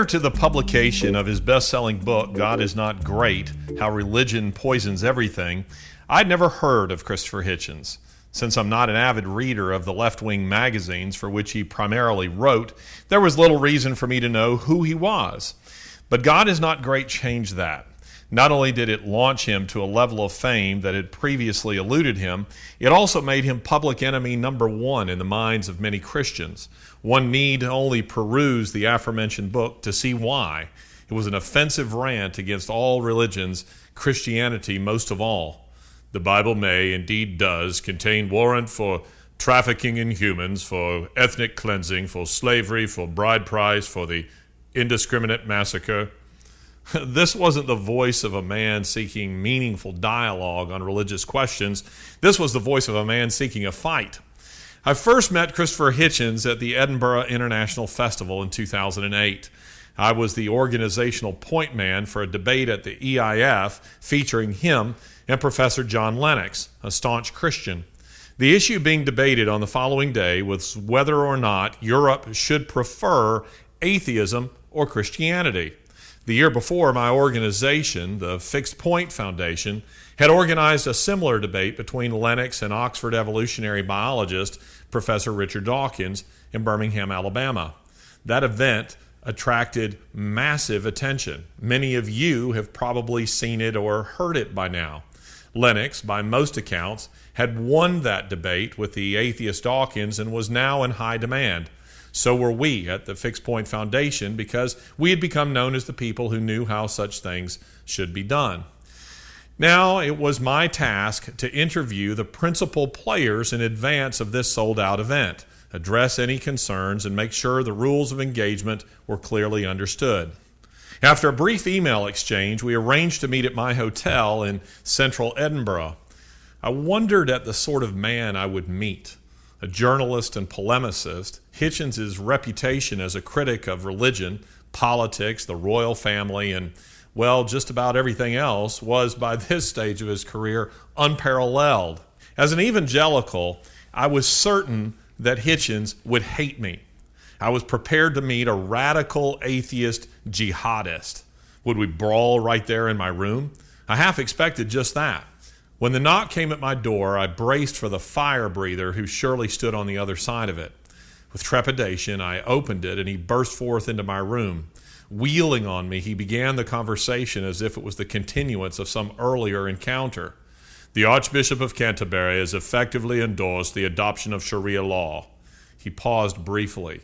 Prior to the publication of his best-selling book, God Is Not Great, How Religion Poisons Everything, I'd never heard of Christopher Hitchens. Since I'm not an avid reader of the left-wing magazines for which he primarily wrote, there was little reason for me to know who he was. But God Is Not Great changed that. Not only did it launch him to a level of fame that had previously eluded him, it also made him public enemy number one in the minds of many Christians. One need only peruse the aforementioned book to see why. It was an offensive rant against all religions, Christianity most of all. The Bible may, indeed does, contain warrant for trafficking in humans, for ethnic cleansing, for slavery, for bride price, for the indiscriminate massacre. This wasn't the voice of a man seeking meaningful dialogue on religious questions. This was the voice of a man seeking a fight. I first met Christopher Hitchens at the Edinburgh International Festival in 2008. I was the organizational point man for a debate at the EIF featuring him and Professor John Lennox, a staunch Christian. The issue being debated on the following day was whether or not Europe should prefer atheism or Christianity. The year before, my organization, the Fixed Point Foundation, had organized a similar debate between Lennox and Oxford evolutionary biologist Professor Richard Dawkins in Birmingham, Alabama. That event attracted massive attention. Many of you have probably seen it or heard it by now. Lennox, by most accounts, had won that debate with the atheist Dawkins and was now in high demand. So were we at the Fixed Point Foundation because we had become known as the people who knew how such things should be done. Now it was my task to interview the principal players in advance of this sold-out event, address any concerns, and make sure the rules of engagement were clearly understood. After a brief email exchange, we arranged to meet at my hotel in central Edinburgh. I wondered at the sort of man I would meet. A journalist and polemicist, Hitchens' reputation as a critic of religion, politics, the royal family, and, well, just about everything else was, by this stage of his career, unparalleled. As an evangelical, I was certain that Hitchens would hate me. I was prepared to meet a radical atheist jihadist. Would we brawl right there in my room? I half expected just that. When the knock came at my door, I braced for the fire breather who surely stood on the other side of it. With trepidation, I opened it and he burst forth into my room. Wheeling on me, he began the conversation as if it was the continuance of some earlier encounter. The Archbishop of Canterbury has effectively endorsed the adoption of Sharia law. He paused briefly.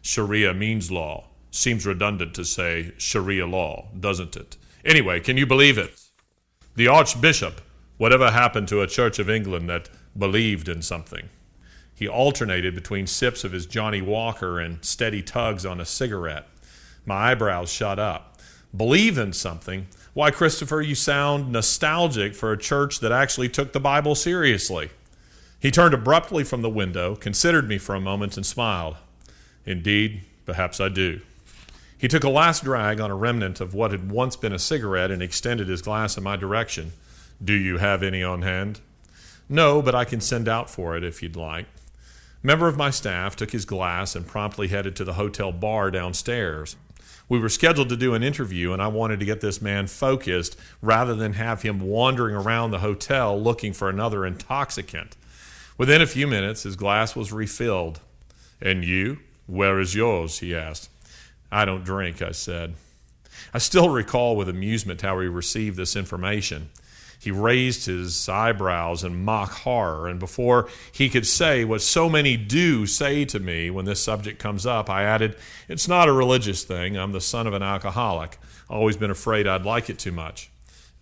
Sharia means law. Seems redundant to say Sharia law, doesn't it? Anyway, can you believe it? The Archbishop. Whatever happened to a Church of England that believed in something? He alternated between sips of his Johnny Walker and steady tugs on a cigarette. My eyebrows shot up. Believe in something? Why, Christopher, you sound nostalgic for a church that actually took the Bible seriously. He turned abruptly from the window, considered me for a moment, and smiled. Indeed, perhaps I do. He took a last drag on a remnant of what had once been a cigarette and extended his glass in my direction. Do you have any on hand? No, but I can send out for it if you'd like. A member of my staff took his glass and promptly headed to the hotel bar downstairs. We were scheduled to do an interview, and I wanted to get this man focused rather than have him wandering around the hotel looking for another intoxicant. Within a few minutes, his glass was refilled. And you? Where is yours? He asked. I don't drink, I said. I still recall with amusement how he received this information. He raised his eyebrows in mock horror, and before he could say what so many do say to me when this subject comes up, I added, It's not a religious thing. I'm the son of an alcoholic. Always been afraid I'd like it too much.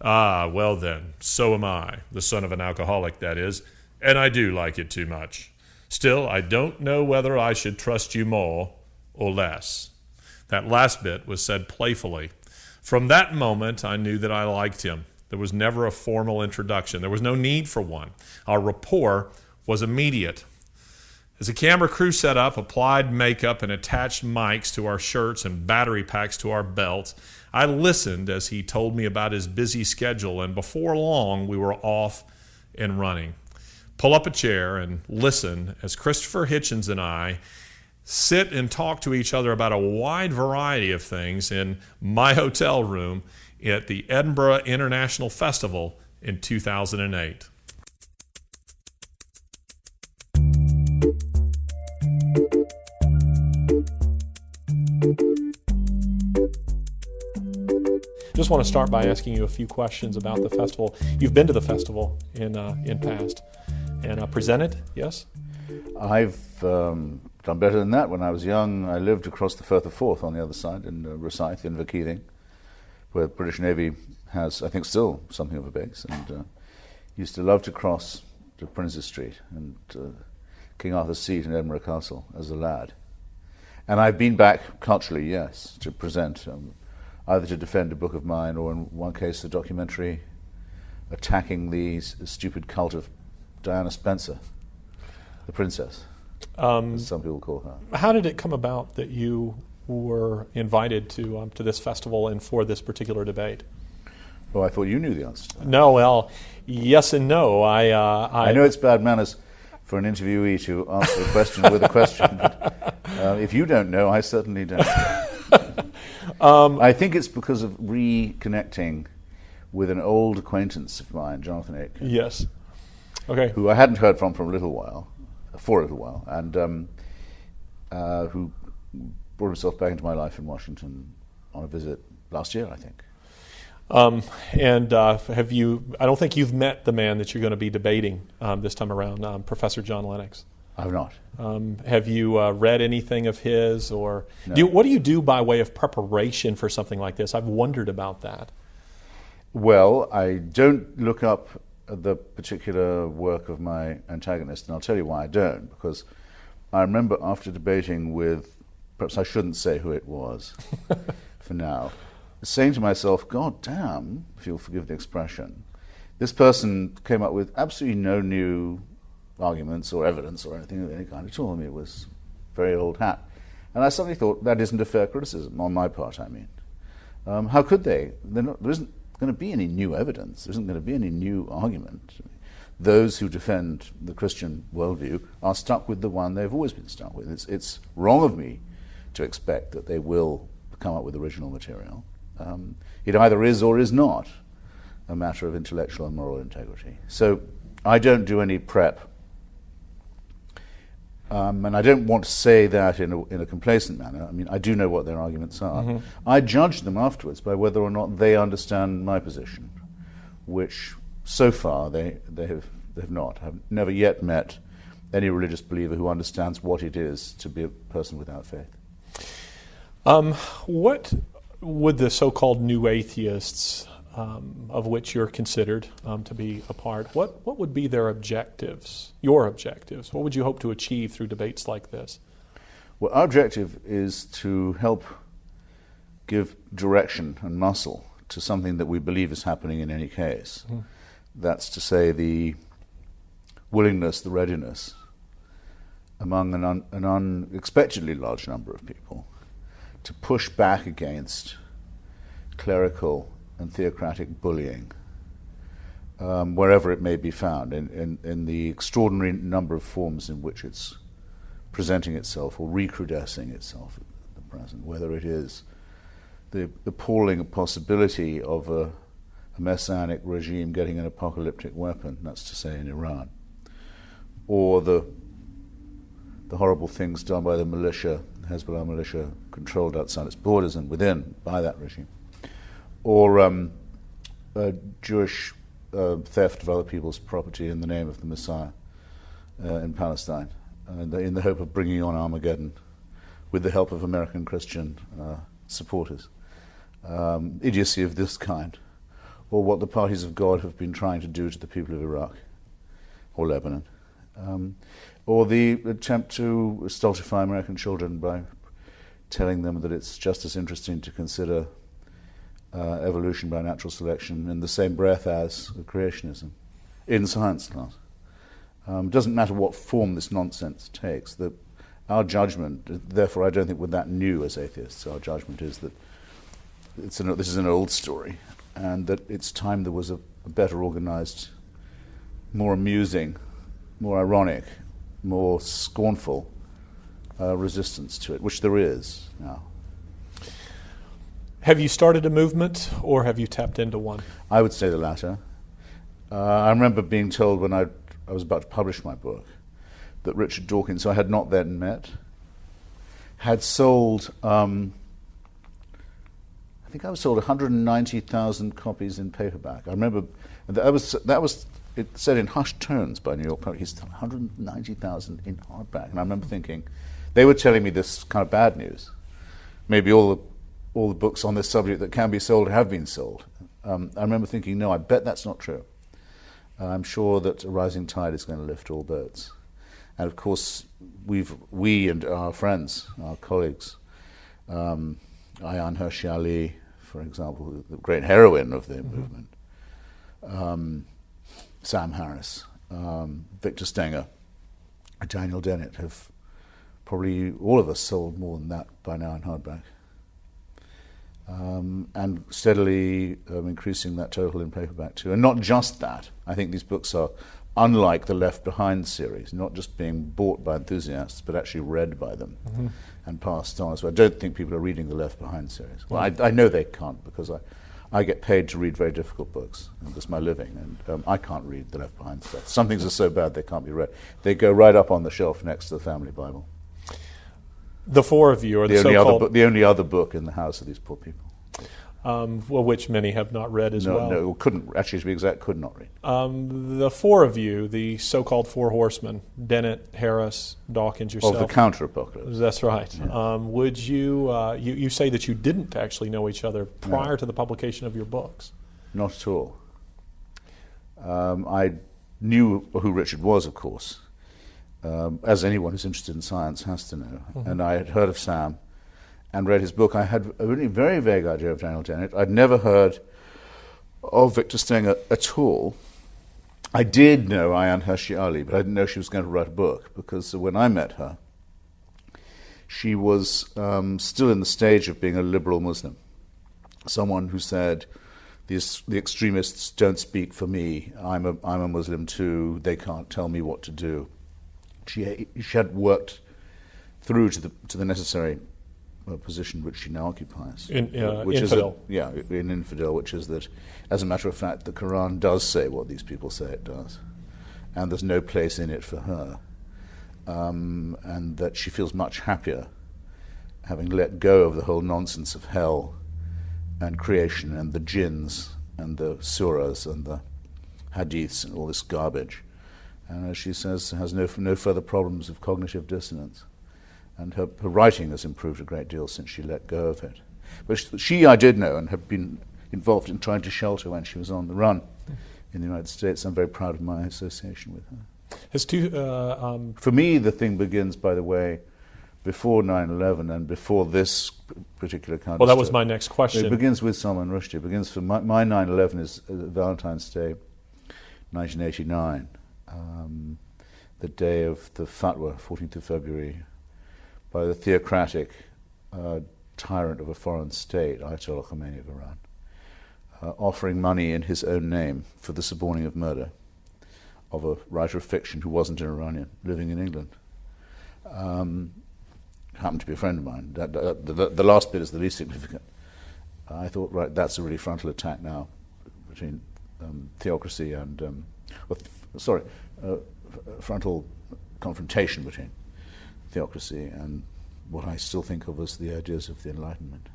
Ah, well then, so am I, the son of an alcoholic, that is, and I do like it too much. Still, I don't know whether I should trust you more or less. That last bit was said playfully. From that moment, I knew that I liked him. There was never a formal introduction. There was no need for one. Our rapport was immediate. As the camera crew set up, applied makeup, and attached mics to our shirts and battery packs to our belts, I listened as he told me about his busy schedule, and before long, we were off and running. Pull up a chair and listen as Christopher Hitchens and I sit and talk to each other about a wide variety of things in my hotel room at the Edinburgh International Festival in 2008. Just want to start by asking you a few questions about the festival. You've been to the festival in past and presented, yes? I've done better than that. When I was young, I lived across the Firth of Forth on the other side in Rosyth, in Inverkeithing, where the British Navy has, I think, still something of a base, and used to love to cross to Princes Street and King Arthur's Seat in Edinburgh Castle as a lad. And I've been back culturally, yes, to present, either to defend a book of mine or in one case a documentary attacking the stupid cult of Diana Spencer, the princess, as some people call her. How did it come about that you were invited to this festival and for this particular debate? Oh, I thought you knew the answer to that. No, well, yes and no. I know it's bad manners for an interviewee to answer a question with a question, but if you don't know, I certainly don't. I think it's because of reconnecting with an old acquaintance of mine, Jonathan Aitken. Yes. Okay. Who I hadn't heard from for a little while, and who brought himself back into my life in Washington on a visit last year, I think. Have you? I don't think you've met the man that you're going to be debating this time around, Professor John Lennox. I've not. Have you read anything of his, or no. What do you do by way of preparation for something like this? I've wondered about that. Well, I don't look up the particular work of my antagonist, and I'll tell you why I don't. Because I remember after debating with, perhaps I shouldn't say who it was for now, saying to myself, God damn, if you'll forgive the expression, this person came up with absolutely no new arguments or evidence or anything of any kind at all. I mean, it was very old hat. And I suddenly thought, that isn't a fair criticism, on my part, I mean. How could they? There isn't going to be any new evidence. There isn't going to be any new argument. Those who defend the Christian worldview are stuck with the one they've always been stuck with. It's wrong of me to expect that they will come up with original material. It either is or is not a matter of intellectual and moral integrity. So I don't do any prep. And I don't want to say that in a complacent manner. I mean, I do know what their arguments are. Mm-hmm. I judge them afterwards by whether or not they understand my position, which so far they've not. I've never yet met any religious believer who understands what it is to be a person without faith. What would the so-called new atheists, of which you're considered to be a part, what would be their objectives, your objectives? What would you hope to achieve through debates like this? Well, our objective is to help give direction and muscle to something that we believe is happening in any case. Mm-hmm. That's to say, the willingness, the readiness among an unexpectedly large number of people to push back against clerical and theocratic bullying, wherever it may be found, in the extraordinary number of forms in which it's presenting itself or recrudescing itself at the present, whether it is the appalling possibility of a messianic regime getting an apocalyptic weapon, that's to say in Iran, or the horrible things done by the militia, the Hezbollah militia, controlled outside its borders and within by that regime, or Jewish theft of other people's property in the name of the Messiah in Palestine, in the hope of bringing on Armageddon with the help of American Christian supporters. Idiocy of this kind, or what the parties of God have been trying to do to the people of Iraq or Lebanon, or the attempt to stultify American children by telling them that it's just as interesting to consider evolution by natural selection in the same breath as creationism in science class. It doesn't matter what form this nonsense takes. Our judgment, therefore, I don't think we're that new as atheists. Our judgment is that this is an old story, and that it's time there was a better organized, more amusing, more ironic, more scornful resistance to it, which there is now. Have you started a movement, or have you tapped into one? I would say the latter. I remember being told when I was about to publish my book that Richard Dawkins, who I had not then met, had sold, I think I was sold 190,000 copies in paperback. I remember that was it said in hushed tones by New York Post. He's 190,000 in hardback, and I remember thinking they were telling me this kind of bad news. Maybe all the books on this subject that can be sold have been sold. I remember thinking, no, I bet that's not true. I'm sure that a rising tide is going to lift all boats. And of course, we and our friends, our colleagues, Ayaan Hirsi Ali, for example, the great heroine of the movement, Sam Harris, Victor Stenger, Daniel Dennett have probably all of us sold more than that by now in hardback. And steadily increasing that total in paperback too. And not just that, I think these books are unlike the Left Behind series, not just being bought by enthusiasts, but actually read by them and passed on. So I don't think people are reading the Left Behind series. Well, I know they can't, because I get paid to read very difficult books, and that's my living, and I can't read the Left Behind stuff. Some things are so bad they can't be read. They go right up on the shelf next to the family Bible. The four of you are the so-called... the only other book in the house of these poor people. Which many have not read as well. No, couldn't, actually to be exact, could not read. The four of you, the so-called four horsemen, Dennett, Harris, Dawkins, yourself. Of the counter-apocalypse. That's right. Yeah. Would you say that you didn't actually know each other prior to the publication of your books? Not at all. I knew who Richard was, of course, as anyone who's interested in science has to know. And I had heard of Sam and read his book. I had a really very vague idea of Daniel Dennett. I'd never heard of Victor Stenger at all. I did know Ayaan Hirsi Ali, but I didn't know she was going to write a book, because when I met her, she was still in the stage of being a liberal Muslim, someone who said, the extremists don't speak for me, I'm a Muslim too, they can't tell me what to do. She had worked through to the necessary position which she now occupies. Which infidel. In infidel, which is that, as a matter of fact, the Quran does say what these people say it does, and there's no place in it for her, and that she feels much happier having let go of the whole nonsense of hell and creation and the jinns and the surahs and the hadiths and all this garbage. And as she says, has no further problems of cognitive dissonance. And her writing has improved a great deal since she let go of it. But she I did know and had been involved in trying to shelter when she was on the run in the United States. I'm very proud of my association with her. For me, the thing begins, by the way, before 9/11 and before this particular kind of Well, that was my next question. It begins with Salman Rushdie. It begins for my 9/11 is Valentine's Day, 1989, the day of the fatwa, 14th of February, by the theocratic tyrant of a foreign state, Ayatollah Khomeini of Iran, offering money in his own name for the suborning of murder of a writer of fiction who wasn't an Iranian, living in England. Happened to be a friend of mine. The last bit is the least significant. I thought, right, that's a really frontal attack now between theocracy and, frontal confrontation between theocracy and what I still think of as the ideas of the Enlightenment.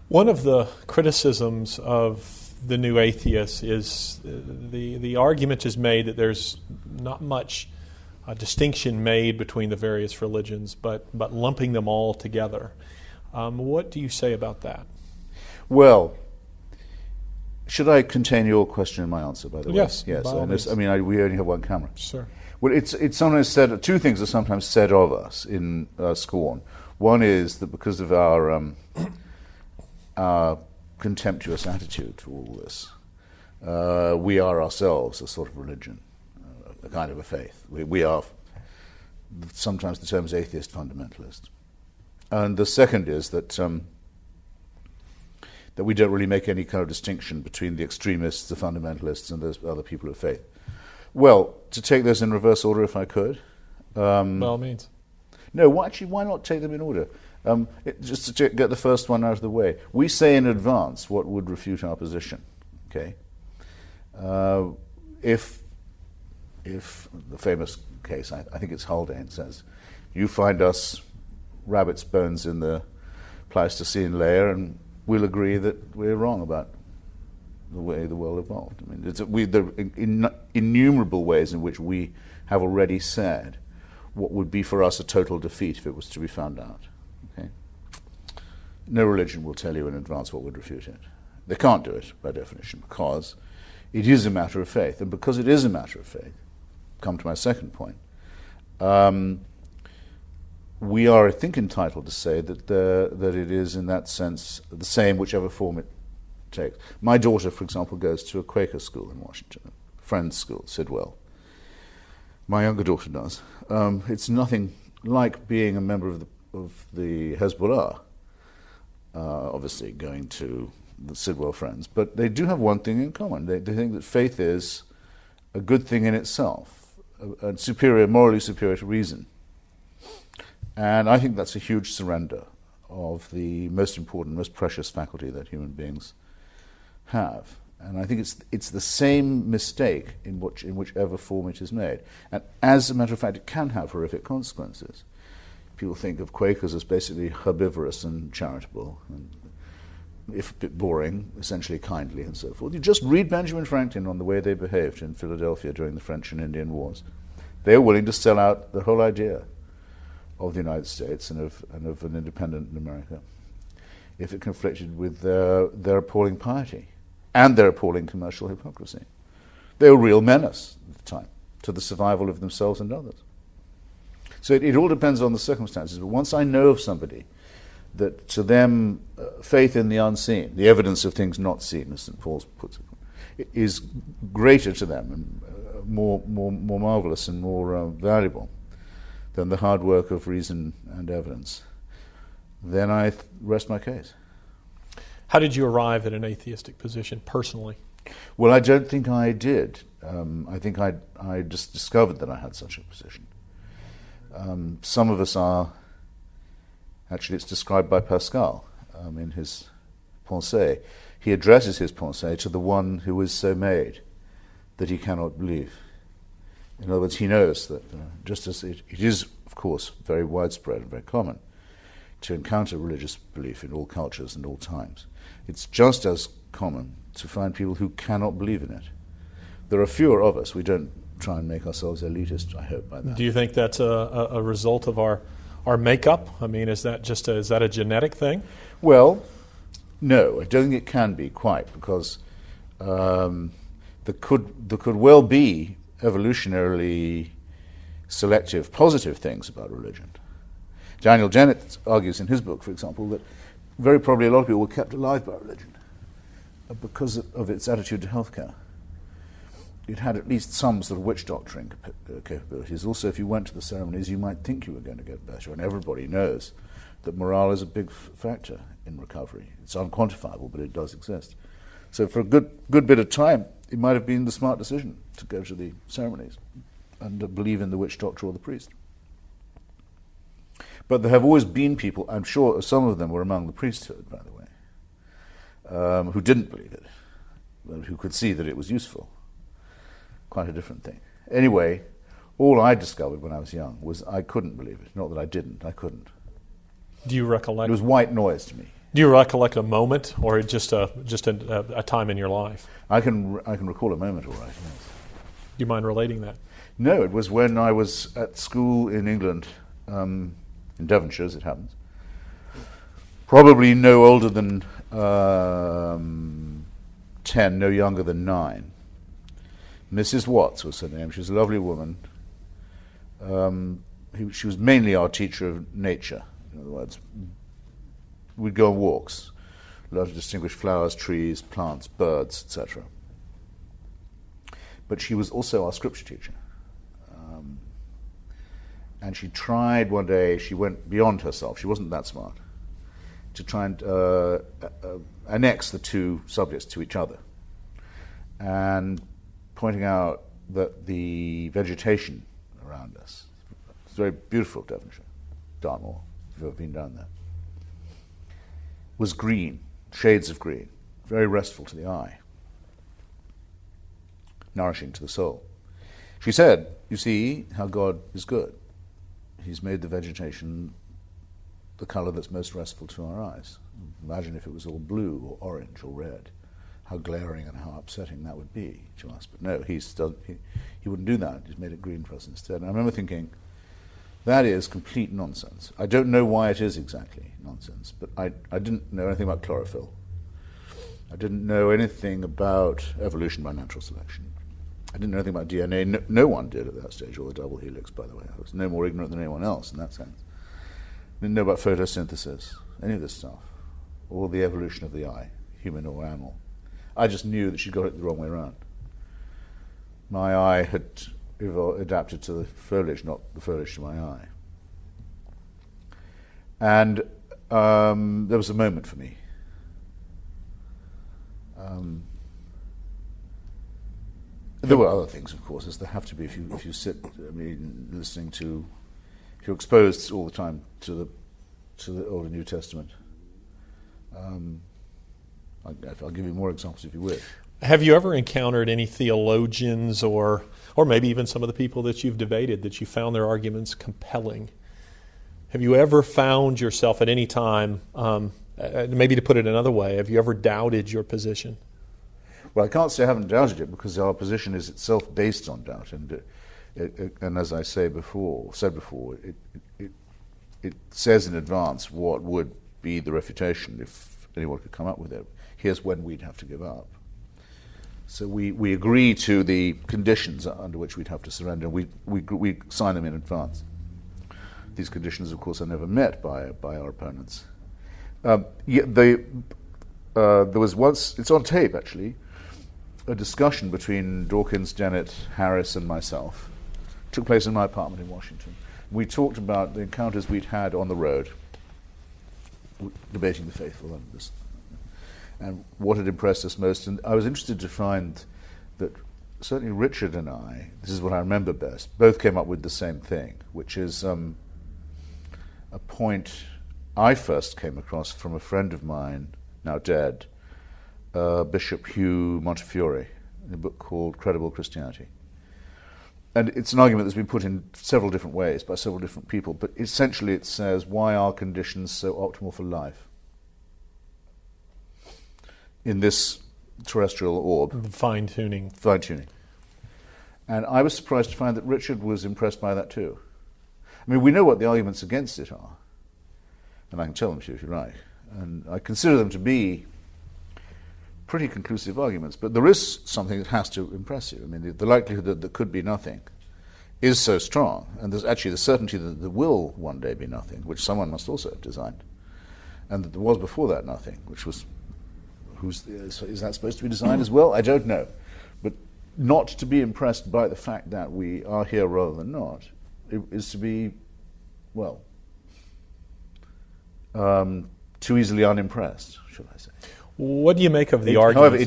One of the criticisms of the new atheists is the argument is made that there's not much distinction made between the various religions, but lumping them all together. What do you say about that? Well, should I contain your question in my answer, by the way? Yes. We only have one camera. Sure. Well, it's sometimes said, two things are sometimes said of us in scorn. One is that because of our contemptuous attitude to all this, we are ourselves a sort of religion, a kind of a faith. We are, sometimes the term is atheist fundamentalist. And the second is that that we don't really make any kind of distinction between the extremists, the fundamentalists, and those other people of faith. Well, to take those in reverse order, if I could. By all means. No, why not take them in order? Just to get the first one out of the way. We say in advance what would refute our position. Okay. If the famous case, I think it's Haldane, says, you find us rabbit's bones in the Pleistocene layer, and we'll agree that we're wrong about the way the world evolved. I mean, there are innumerable ways in which we have already said what would be for us a total defeat if it was to be found out. Okay? No religion will tell you in advance what would refute it. They can't do it by definition because it is a matter of faith. And because it is a matter of faith, come to my second point, we are, I think, entitled to say that it is in that sense the same whichever form it takes. My daughter, for example, goes to a Quaker school in Washington, a friend's school, Sidwell. My younger daughter does. It's nothing like being a member of the Hezbollah, obviously going to the Sidwell friends. But they do have one thing in common. They think that faith is a good thing in itself, and morally superior to reason. And I think that's a huge surrender of the most important, most precious faculty that human beings have. And I think it's the same mistake in whichever form it is made. And as a matter of fact, it can have horrific consequences. People think of Quakers as basically herbivorous and charitable, and if a bit boring, essentially kindly and so forth. You just read Benjamin Franklin on the way they behaved in Philadelphia during the French and Indian Wars. They were willing to sell out the whole idea of the United States and of an independent America if it conflicted with their appalling piety and their appalling commercial hypocrisy. They were a real menace at the time to the survival of themselves and others. So it all depends on the circumstances. But once I know of somebody that to them faith in the unseen, the evidence of things not seen, as St. Paul puts it, is greater to them and more marvelous and more valuable than the hard work of reason and evidence, then I rest my case. How did you arrive at an atheistic position personally? Well, I don't think I did. I think I just discovered that I had such a position. Some of us are, actually it's described by Pascal in his Pensée. He addresses his Pensée to the one who is so made that he cannot believe. In other words, he knows that just as it is, of course, very widespread and very common to encounter religious belief in all cultures and all times, it's just as common to find people who cannot believe in it. There are fewer of us. We don't try and make ourselves elitist, I hope, by that. Do you think that's a result of our makeup? I mean, is that a genetic thing? Well, no, I don't think it can be quite, because there could well be evolutionarily selective positive things about religion. Daniel Dennett argues in his book, for example, that very probably a lot of people were kept alive by religion because of its attitude to healthcare. It had at least some sort of witch doctoring capabilities. Also, if you went to the ceremonies, you might think you were going to get better, and everybody knows that morale is a big factor in recovery. It's unquantifiable, but it does exist. So for a good bit of time, it might have been the smart decision to go to the ceremonies and believe in the witch doctor or the priest. But there have always been people, I'm sure some of them were among the priesthood, by the way, who didn't believe it, who could see that it was useful. Quite a different thing. Anyway, all I discovered when I was young was I couldn't believe it. Not that I didn't, I couldn't. Do you recollect? It was white noise to me. Do you recollect a moment, or just a time in your life? I can recall a moment, all right. Yes. Do you mind relating that? No, it was when I was at school in England, in Devonshire, as it happens. Probably no older than 10, no younger than 9. Mrs. Watts was her name. She was a lovely woman. She was mainly our teacher of nature. In other words, we'd go on walks, learn to distinguish flowers, trees, plants, birds, etc. But she was also our scripture teacher. And she tried one day, she went beyond herself, she wasn't that smart, to try and annex the two subjects to each other. And pointing out that the vegetation around us, it's very beautiful, Devonshire, Dartmoor, if you've ever been down there, was green, shades of green, very restful to the eye, nourishing to the soul. She said, you see how God is good. He's made the vegetation the color that's most restful to our eyes. Imagine if it was all blue or orange or red. How glaring and how upsetting that would be to us. But no, he wouldn't do that. He's made it green for us instead. And I remember thinking, that is complete nonsense. I don't know why it is exactly nonsense, but I didn't know anything about chlorophyll. I didn't know anything about evolution by natural selection. I didn't know anything about DNA. No one did at that stage, or the double helix, by the way. I was no more ignorant than anyone else in that sense. I didn't know about photosynthesis, any of this stuff, or the evolution of the eye, human or animal. I just knew that she got it the wrong way around. My eye had adapted to the foliage, not the foliage to my eye. And there was a moment for me. There were other things, of course, as there have to be if you sit, listening to, if you're exposed all the time to the Old and New Testament. I'll give you more examples if you wish. Have you ever encountered any theologians or maybe even some of the people that you've debated that you found their arguments compelling? Have you ever found yourself at any time, maybe to put it another way, have you ever doubted your position? Well, I can't say I haven't doubted it because our position is itself based on doubt, and as I said before, it says in advance what would be the refutation if anyone could come up with it. Here's when we'd have to give up. So we agree to the conditions under which we'd have to surrender. We sign them in advance. These conditions, of course, are never met by our opponents. There was once, it's on tape actually, a discussion between Dawkins, Dennett, Harris, and myself. It took place in my apartment in Washington. We talked about the encounters we'd had on the road, debating the faithful and what had impressed us most. And I was interested to find that certainly Richard and I, this is what I remember best, both came up with the same thing, which is a point I first came across from a friend of mine, now dead, Bishop Hugh Montefiore, in a book called Credible Christianity. And it's an argument that's been put in several different ways by several different people, but essentially it says, why are conditions so optimal for life in this terrestrial orb? Fine-tuning. And I was surprised to find that Richard was impressed by that too. I mean, we know what the arguments against it are, and I can tell them to you if you like. And I consider them to be pretty conclusive arguments, but there is something that has to impress you. I mean, the likelihood that there could be nothing is so strong, and there's actually the certainty that there will one day be nothing, which someone must also have designed, and that there was before that nothing, which was, is that supposed to be designed as well? I don't know. But not to be impressed by the fact that we are here rather than not, it is to be, well, too easily unimpressed, should I say. What do you make of the argument? However,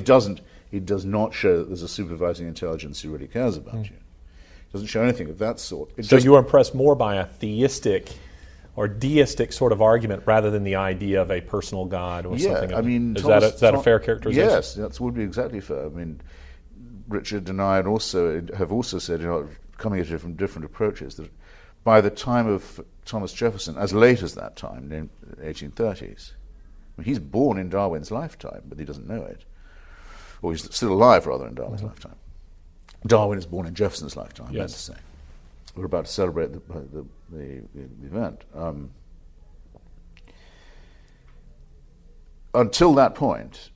it does not show that there's a supervising intelligence who really cares about you. It doesn't show anything of that sort. So you were impressed more by a theistic or deistic sort of argument rather than the idea of a personal God or something? I mean, is that a fair characterization? Yes, that would be exactly fair. I mean, Richard and I have also said, coming at it from different approaches, that by the time of Thomas Jefferson, as late as that time, in the 1830s, he's born in Darwin's lifetime, but he doesn't know it. Or he's still alive, rather, in Darwin's lifetime. Darwin is born in Jefferson's lifetime, I meant to say. We're about to celebrate the event. Until that point,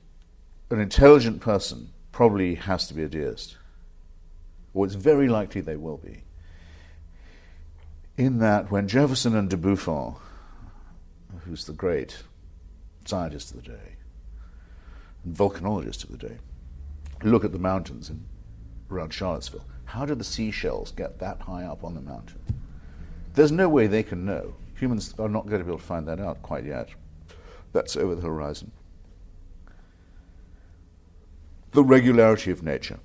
an intelligent person probably has to be a deist. Or it's very likely they will be. In that, when Jefferson and de Buffon, who's the great scientist of the day, and volcanologist of the day, look at the mountains around Charlottesville. How did the seashells get that high up on the mountain? There's no way they can know. Humans are not going to be able to find that out quite yet. That's over the horizon. The regularity of nature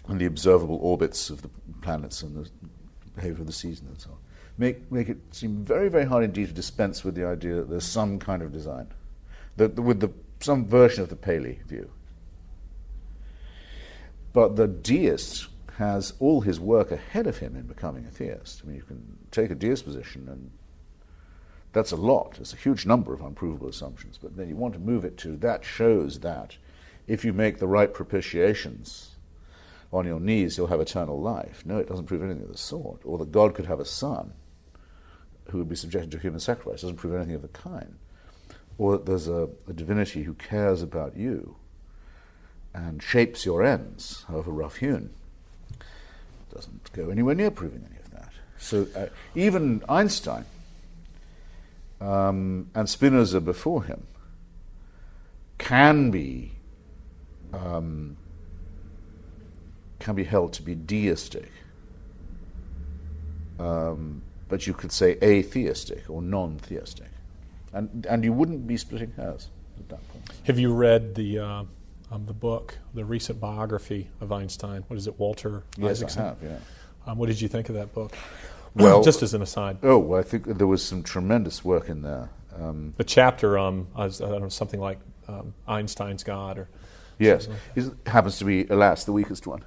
and the observable orbits of the planets and the behavior of the season and so on. make it seem very, very hard indeed to dispense with the idea that there's some kind of design, some version of the Paley view. But the deist has all his work ahead of him in becoming a theist. I mean, you can take a deist position, and that's a lot. It's a huge number of unprovable assumptions. But then you want to move it to, that shows that if you make the right propitiations on your knees, you'll have eternal life. No, it doesn't prove anything of the sort. Or that God could have a son who would be subjected to human sacrifice. It doesn't prove anything of the kind. Or that there's a divinity who cares about you and shapes your ends, however rough-hewn. Doesn't go anywhere near proving any of that. So even Einstein and Spinoza before him can be held to be deistic, but you could say atheistic or non-theistic, and you wouldn't be splitting hairs at that point. Have you read the book, the recent biography of Einstein? What is it, Walter Isaacson? Yes, I have, yeah. What did you think of that book? Well, just as an aside. Oh, well, I think there was some tremendous work in there. The chapter, I don't know, something like Einstein's God, or yes, it happens to be, alas, the weakest one.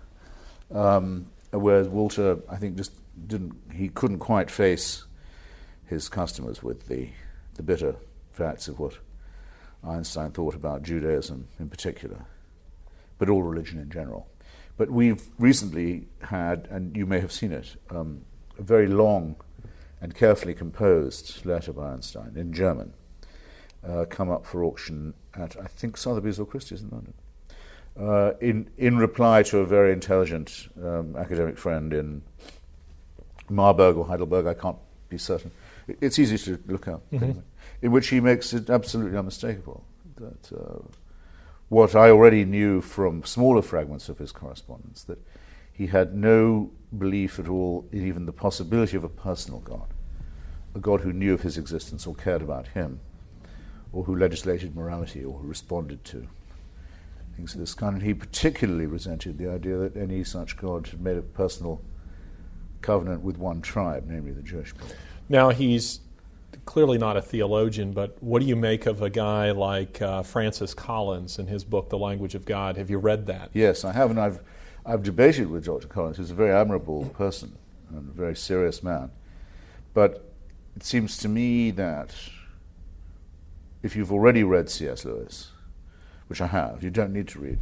Whereas Walter, I think, just couldn't quite face his customers with the bitter facts of what Einstein thought about Judaism in particular, but all religion in general. But we've recently had, and you may have seen it, a very long and carefully composed letter by Einstein in German, come up for auction at, I think, Sotheby's or Christie's in London, in reply to a very intelligent academic friend in Marburg or Heidelberg, I can't be certain. It's easy to look up, anyway, in which he makes it absolutely unmistakable that what I already knew from smaller fragments of his correspondence, that he had no belief at all in even the possibility of a personal God, a God who knew of his existence or cared about him, or who legislated morality or who responded to things of this kind. And he particularly resented the idea that any such God had made a personal covenant with one tribe, namely the Jewish people. Now, he's clearly not a theologian, but what do you make of a guy like Francis Collins in his book, The Language of God? Have you read that? Yes, I have, and I've debated with Dr. Collins, who's a very admirable person and a very serious man. But it seems to me that if you've already read C.S. Lewis, which I have, you don't need to read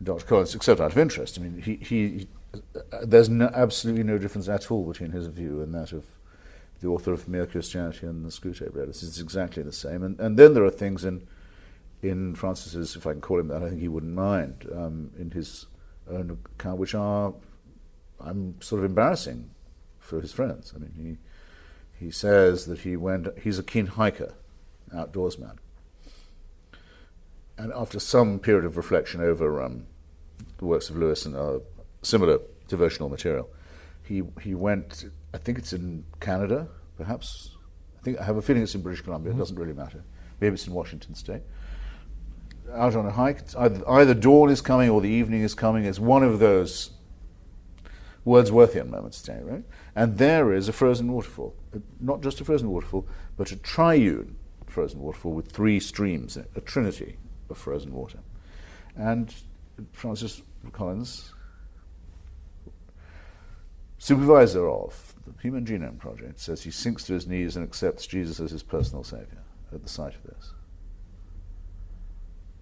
Dr. Collins, except out of interest. I mean, there's absolutely no difference at all between his view and that of the author of Mere Christianity and the Screwtape. It's exactly the same. And then there are things in Francis's, if I can call him that, I think he wouldn't mind, in his own account, which are, I'm sort of embarrassing for his friends. I mean, he says that he's a keen hiker, outdoorsman. And after some period of reflection over the works of Lewis and similar devotional material, he went, I think it's in Canada, perhaps. I have a feeling it's in British Columbia. It doesn't really matter. Maybe it's in Washington State. Out on a hike, either dawn is coming or the evening is coming. It's one of those Wordsworthian moments, today, right? And there is a frozen waterfall. Not just a frozen waterfall, but a triune frozen waterfall with three streams, a trinity of frozen water. And Francis Collins, supervisor of the Human Genome Project, says he sinks to his knees and accepts Jesus as his personal savior at the sight of this.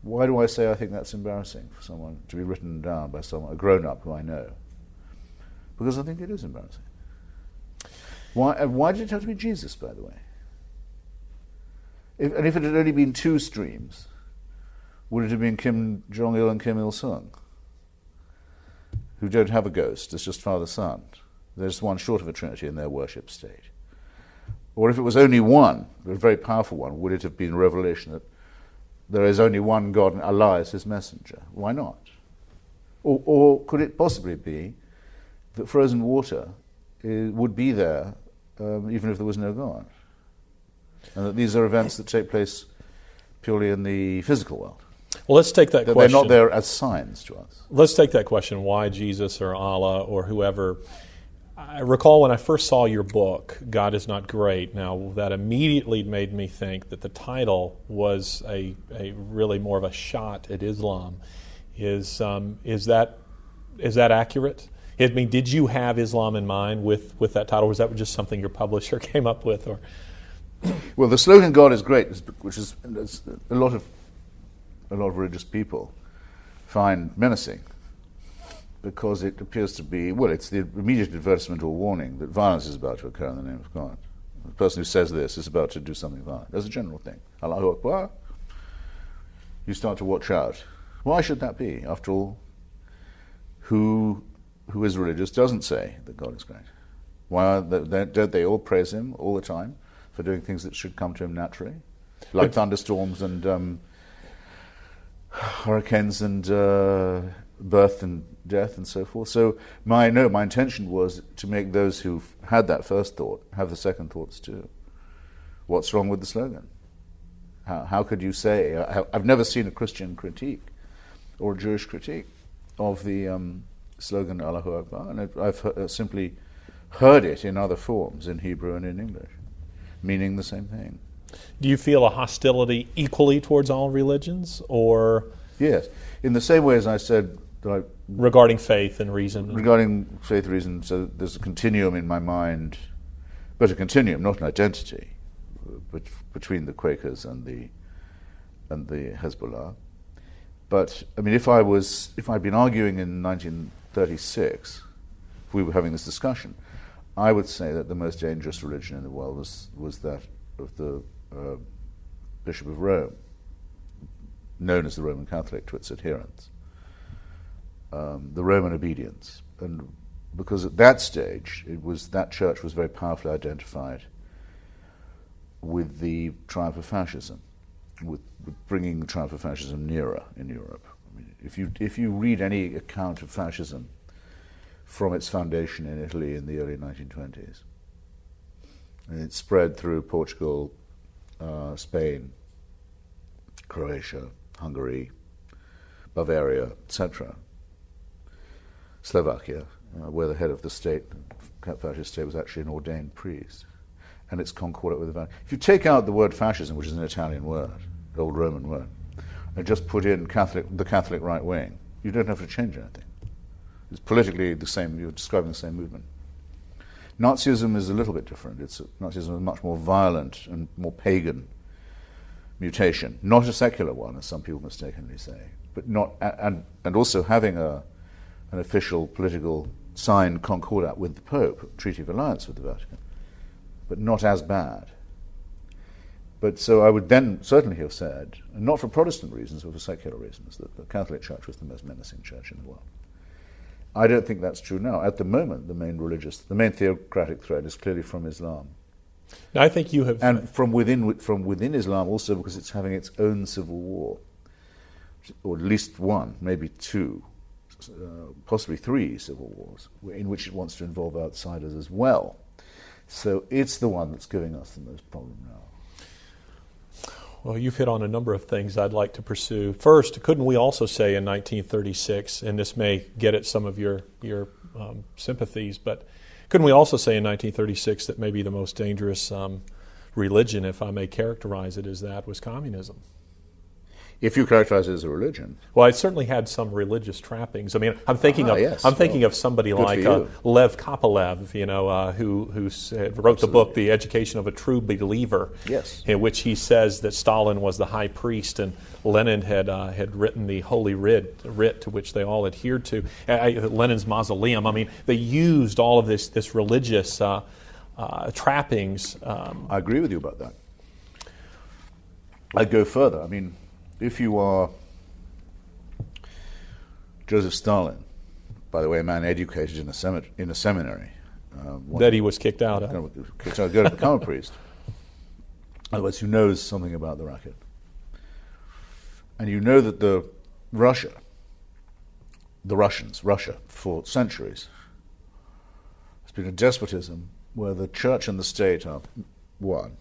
Why do I say I think that's embarrassing for someone to be written down by someone, a grown-up who I know? Because I think it is embarrassing. Why did it have to be Jesus, by the way? If it had only been two streams, would it have been Kim Jong-il and Kim Il-sung, who don't have a ghost, it's just Father-Son? There's one short of a trinity in their worship state. Or if it was only one, a very powerful one, would it have been a revelation that there is only one God and Allah is his messenger? Why not? Or could it possibly be that frozen water would be there even if there was no God? And that these are events that take place purely in the physical world? Well, let's take that question. They're not there as signs to us. Let's take that question, why Jesus or Allah or whoever. I recall when I first saw your book, God is Not Great. Now, that immediately made me think that the title was a really more of a shot at Islam. Is that accurate? I mean, did you have Islam in mind with that title, or was that just something your publisher came up with? Or Well, the slogan "God is great," which is a lot of religious people find menacing, because it appears to be, well, it's the immediate advertisement or warning that violence is about to occur in the name of God. The person who says this is about to do something violent. That's a general thing. Allahu Akbar. You start to watch out. Why should that be? After all, who is religious doesn't say that God is great. Why don't they all praise him all the time for doing things that should come to him naturally, like thunderstorms and hurricanes and birth and death and so forth? So my intention was to make those who've had that first thought have the second thoughts too. What's wrong with the slogan? How could you say? I've never seen a Christian critique or a Jewish critique of the slogan Allahu Akbar, and I've simply heard it in other forms, in Hebrew and in English, meaning the same thing. do you feel a hostility equally towards all religions, or Yes, in the same way as I said that regarding faith and reason? regarding faith, reason, so there's a continuum in my mind, but a continuum, not an identity, between the Quakers and the Hezbollah. But I mean, if I'd been arguing in 1936, if we were having this discussion, I would say that the most dangerous religion in the world was that of the Bishop of Rome, known as the Roman Catholic to its adherents, the Roman obedience. And because at that stage, that church was very powerfully identified with the triumph of fascism, with bringing the triumph of fascism nearer in Europe. I mean, if you read any account of fascism from its foundation in Italy in the early 1920s, and it spread through Portugal, Spain, Croatia, Hungary, Bavaria, etc., Slovakia, where the head of the state, fascist state, was actually an ordained priest, and its concordat with the Vatican. If you take out the word fascism, which is an Italian word, an old Roman word, and just put in the Catholic right wing, you don't have to change anything. It's politically the same. You're describing the same movement. Nazism is a little bit different. Nazism is a much more violent and more pagan mutation, not a secular one, as some people mistakenly say, but not, and also having an official political signed concordat with the Pope, treaty of alliance with the Vatican, but not as bad. But so I would then certainly have said, and not for Protestant reasons, but for secular reasons, that the Catholic Church was the most menacing church in the world. I don't think that's true now. At the moment, the main theocratic threat is clearly from Islam. Now, I think you have, and from within Islam also, because it's having its own civil war, or at least one, maybe two, possibly three civil wars, in which it wants to involve outsiders as well. So it's the one that's giving us the most problem now. Well, you've hit on a number of things I'd like to pursue. First, couldn't we also say in 1936, and this may get at some of your sympathies, but couldn't we also say in 1936 that maybe the most dangerous religion, if I may characterize it as that, was communism? If you characterize it as a religion. Well, it certainly had some religious trappings. I mean, I'm thinking of somebody like Lev Kopelev, who wrote the book "The Education of a True Believer," yes, in which he says that Stalin was the high priest and Lenin had written the Holy Writ to which they all adhered to. Lenin's mausoleum. I mean, they used all of this religious trappings. I agree with you about that. I'd go further. I mean, if you are Joseph Stalin, by the way, a man educated in a seminary, that he was kicked out of, to go to become a priest, in other words, who knows something about the racket, and you know that Russia, for centuries, has been a despotism where the church and the state are one,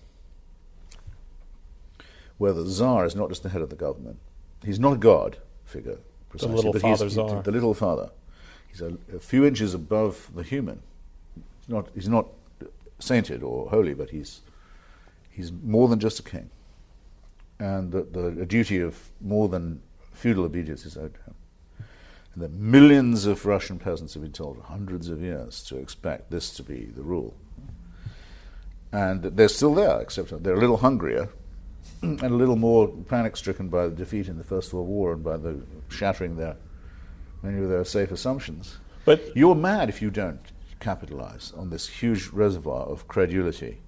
where the Tsar is not just the head of the government. He's not a god figure, precisely. The little father Tsar. The little father. He's a few inches above the human, He's not sainted or holy, but he's more than just a king, and the duty of more than feudal obedience is owed to him. And that millions of Russian peasants have been told for hundreds of years to expect this to be the rule. And they're still there, except they're a little hungrier and a little more panic-stricken by the defeat in the First World War and by the shattering many of their safe assumptions. But you're mad if you don't capitalize on this huge reservoir of credulity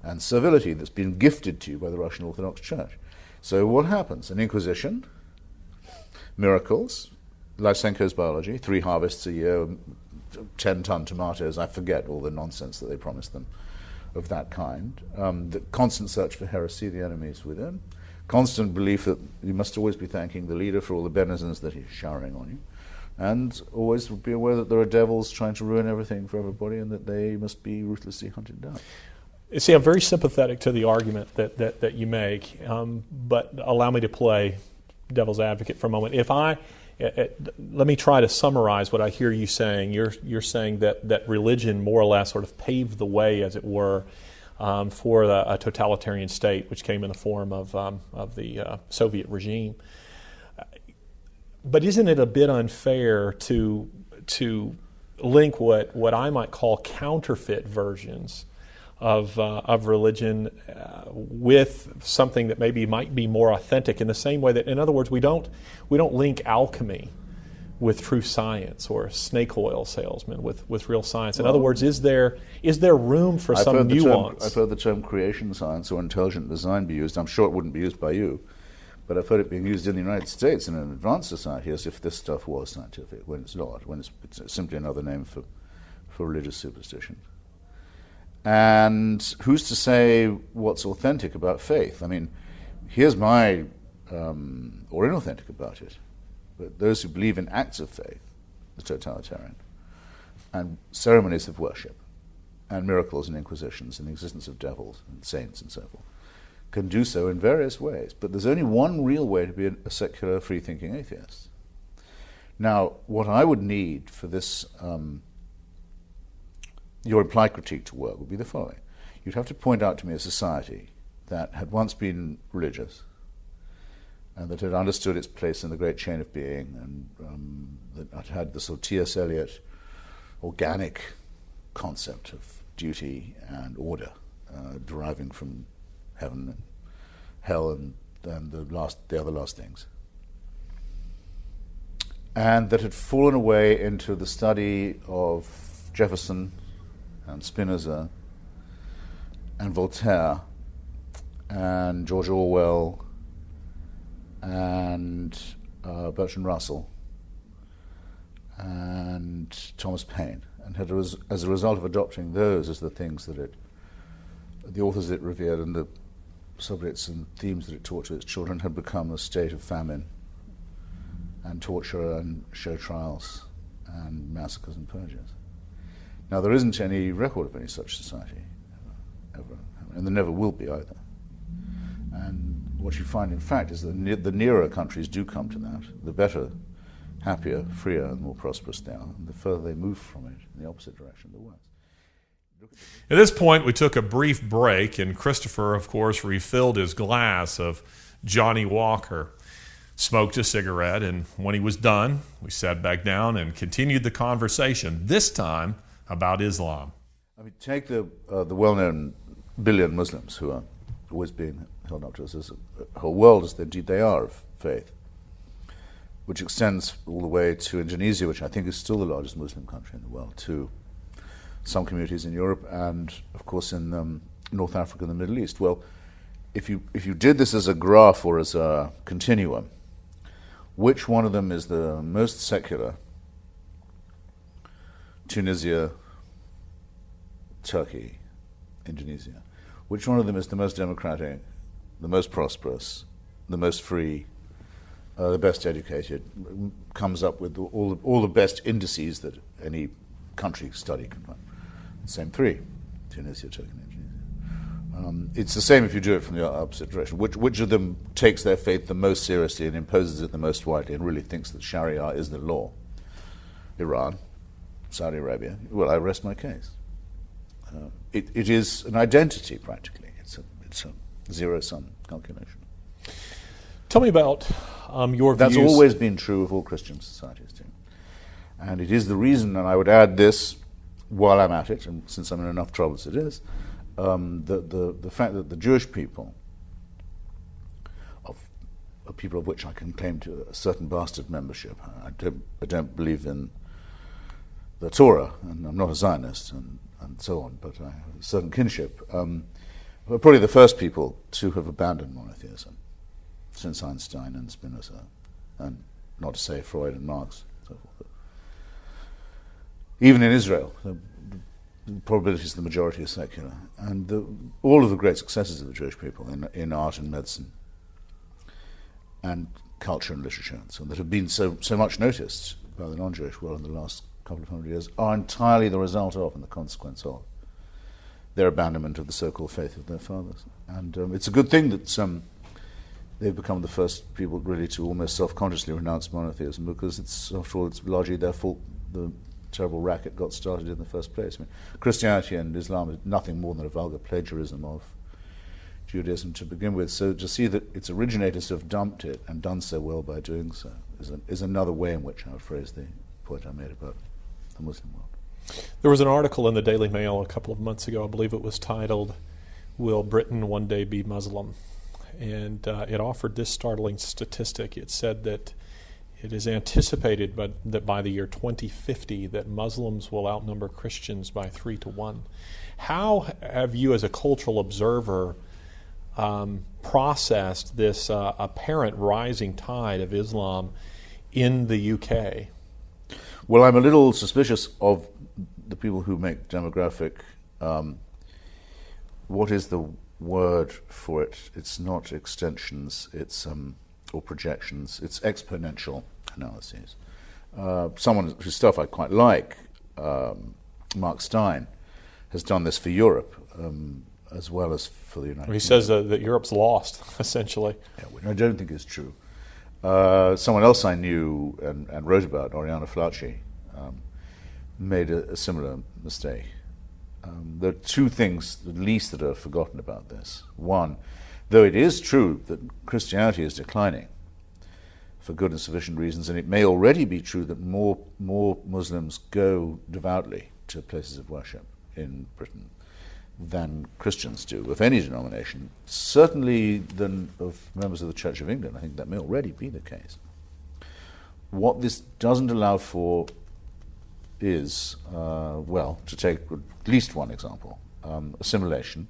and servility that's been gifted to you by the Russian Orthodox Church. So what happens? An inquisition, miracles, Lysenko's biology, 3 harvests a year, 10-ton tomatoes, I forget all the nonsense that they promised them of that kind, the constant search for heresy, the enemies within, constant belief that you must always be thanking the leader for all the benizens that he's showering on you, and always be aware that there are devils trying to ruin everything for everybody and that they must be ruthlessly hunted down. You see, I'm very sympathetic to the argument that you make, but allow me to play devil's advocate for a moment. Let me try to summarize what I hear you saying. You're saying that religion more or less sort of paved the way, as it were, for a totalitarian state, which came in the form of the Soviet regime. But isn't it a bit unfair to link what I might call counterfeit versions of religion with something that maybe might be more authentic, in the same way that, in other words, we don't link alchemy with true science, or snake oil salesman with real science? In other words, is there room for some nuance? I've heard the term creation science or intelligent design be used. I'm sure it wouldn't be used by you, but I've heard it being used in the United States in an advanced society as if this stuff was scientific, when it's not, when it's simply another name for religious superstition. And who's to say what's authentic about faith? I mean, here's my, or inauthentic about it, but those who believe in acts of faith, the totalitarian, and ceremonies of worship, and miracles and inquisitions, and the existence of devils and saints and so forth, can do so in various ways. But there's only one real way to be a secular, free-thinking atheist. Now, what I would need for this your implied critique to work would be the following. You'd have to point out to me a society that had once been religious and that had understood its place in the great chain of being, and that had the sort of T.S. Eliot organic concept of duty and order deriving from heaven and hell and the other last things, and that had fallen away into the study of Jefferson and Spinoza and Voltaire and George Orwell and Bertrand Russell and Thomas Paine, and had, as a result of adopting those as the things that the authors it revered and the subjects and themes that it taught to its children, had become a state of famine and torture and show trials and massacres and purges. Now, there isn't any record of any such society, ever, and there never will be either. And what you find, in fact, is that the nearer countries do come to that, the better, happier, freer, and more prosperous they are, and the further they move from it in the opposite direction, the worse. At this point, we took a brief break, and Christopher, of course, refilled his glass of Johnny Walker, smoked a cigarette, and when he was done, we sat back down and continued the conversation, this time about Islam. I mean, take the well-known billion Muslims who are always being held up to us as a whole world, as indeed they are, of faith, which extends all the way to Indonesia, which I think is still the largest Muslim country in the world, to some communities in Europe, and of course in North Africa and the Middle East. Well, if you did this as a graph or as a continuum, which one of them is the most secular? Tunisia, Turkey, Indonesia. Which one of them is the most democratic, the most prosperous, the most free, the best educated, comes up with all the best indices that any country study can find? Same three, Tunisia, Turkey, and Indonesia. It's the same if you do it from the opposite direction. Which of them takes their faith the most seriously and imposes it the most widely and really thinks that Sharia is the law? Iran, Saudi Arabia. Well, I rest my case. It is an identity, practically. It's a zero-sum calculation. Tell me about your views. That's always been true of all Christian societies, too. And it is the reason, and I would add this while I'm at it, and since I'm in enough trouble as it is, the fact that the Jewish people, a people of which I can claim to a certain bastard membership, I don't believe in the Torah, and I'm not a Zionist, and so on, but I have a certain kinship. We're probably the first people to have abandoned monotheism since Einstein and Spinoza, and not to say Freud and Marx, and so forth. Even in Israel, the probability is the majority is secular, and all of the great successes of the Jewish people in art and medicine and culture and literature, and so on, that have been so much noticed by the non-Jewish world in the last couple of hundred years, are entirely the result of and the consequence of their abandonment of the so-called faith of their fathers. And it's a good thing that they've become the first people really to almost self-consciously renounce monotheism, because after all, it's largely their fault the terrible racket got started in the first place. I mean, Christianity and Islam is nothing more than a vulgar plagiarism of Judaism to begin with. So to see that its originators have dumped it and done so well by doing so is another way in which I would phrase the point I made about the Muslim world. There was an article in the Daily Mail a couple of months ago, I believe it was titled, "Will Britain One Day Be Muslim?" And it offered this startling statistic. It said that it is anticipated that by the year 2050 that Muslims will outnumber Christians by 3 to 1. How have you as a cultural observer processed this apparent rising tide of Islam in the UK? Well, I'm a little suspicious of the people who make demographic, what is the word for it? It's not extensions, it's or projections, it's exponential analyses. Someone whose stuff I quite like, Mark Stein, has done this for Europe as well as for the United Kingdom. He says that Europe's lost, essentially. Yeah, which I don't think is true. Someone else I knew and wrote about, Oriana Flacci, made a similar mistake. There are two things, at least, that are forgotten about this. One, though it is true that Christianity is declining for good and sufficient reasons, and it may already be true that more Muslims go devoutly to places of worship in Britain than Christians do, of any denomination, certainly than of members of the Church of England. I think that may already be the case. What this doesn't allow for is, to take at least one example, assimilation,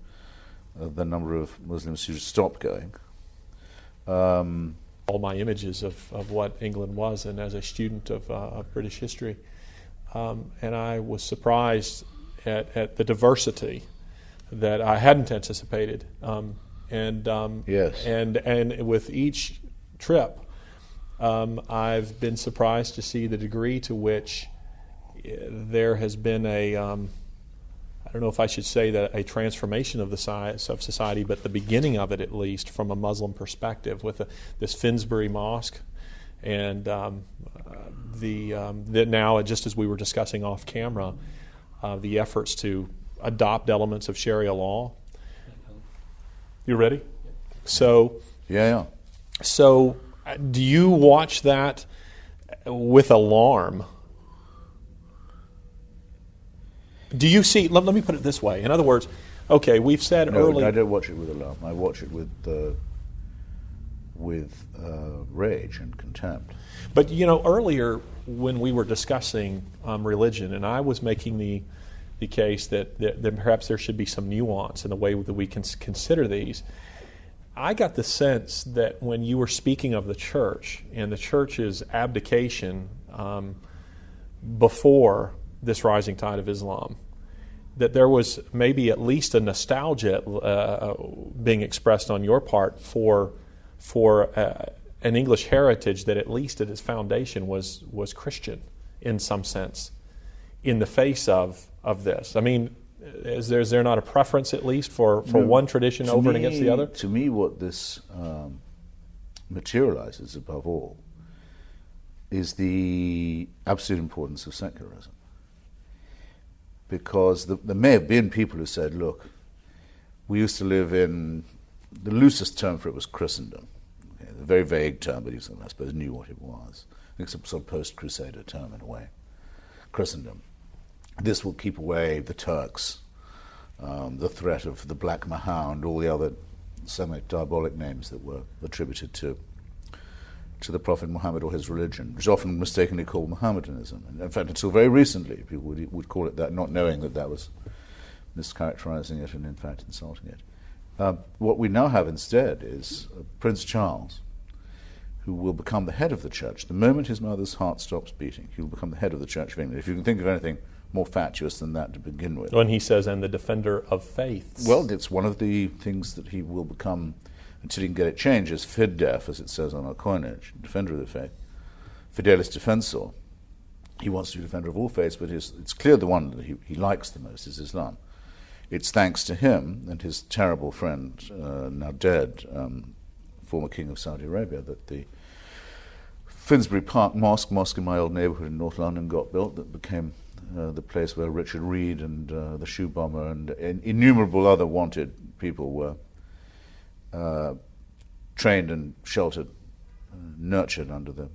the number of Muslims who stop going. All my images of what England was, and as a student of British history, and I was surprised at the diversity that I hadn't anticipated, Yes. and with each trip, I've been surprised to see the degree to which there has been I don't know if I should say that a transformation of the size of society, but the beginning of it, at least, from a Muslim perspective, with this Finsbury Mosque, and that now, just as we were discussing off camera, the efforts to adopt elements of Sharia law. You ready? So, Yeah. So, do you watch that with alarm? Do you see? Let me put it this way. In other words, okay, we've said No, earlier. I don't watch it with alarm. I watch it with rage and contempt. But earlier when we were discussing religion, and I was making the case that perhaps there should be some nuance in the way that we can consider these. I got the sense that when you were speaking of the church and the church's abdication before this rising tide of Islam, that there was maybe at least a nostalgia being expressed on your part for an English heritage that at least at its foundation was Christian in some sense in the face of this. I mean, is there not a preference at least for one tradition over and against the other? To me, what this materializes above all is the absolute importance of secularism. because there may have been people who said, look, we used to live in, the loosest term for it was Christendom. Okay, a very vague term, but you, I suppose, knew what it was. It's a sort of post-Crusader term in a way. Christendom. This will keep away the Turks, the threat of the Black Mahound, all the other semi-diabolic names that were attributed to the Prophet Muhammad or his religion, which is often mistakenly called Mohammedanism. And in fact, until very recently, people would call it that, not knowing that that was mischaracterizing it and in fact insulting it. What we now have instead is Prince Charles, who will become the head of the church. The moment his mother's heart stops beating, he will become the head of the Church of England. If you can think of anything more fatuous than that to begin with. When he says, and the defender of faiths. Well, it's one of the things that he will become, until he can get it changed, is fidef, as it says on our coinage, defender of the faith, fidelis defensor. He wants to be defender of all faiths, but it's clear the one that he likes the most is Islam. It's thanks to him and his terrible friend, now dead, former king of Saudi Arabia, that the Finsbury Park mosque in my old neighbourhood in North London got built, that became the place where Richard Reed and the shoe bomber and innumerable other wanted people were trained and sheltered, nurtured under the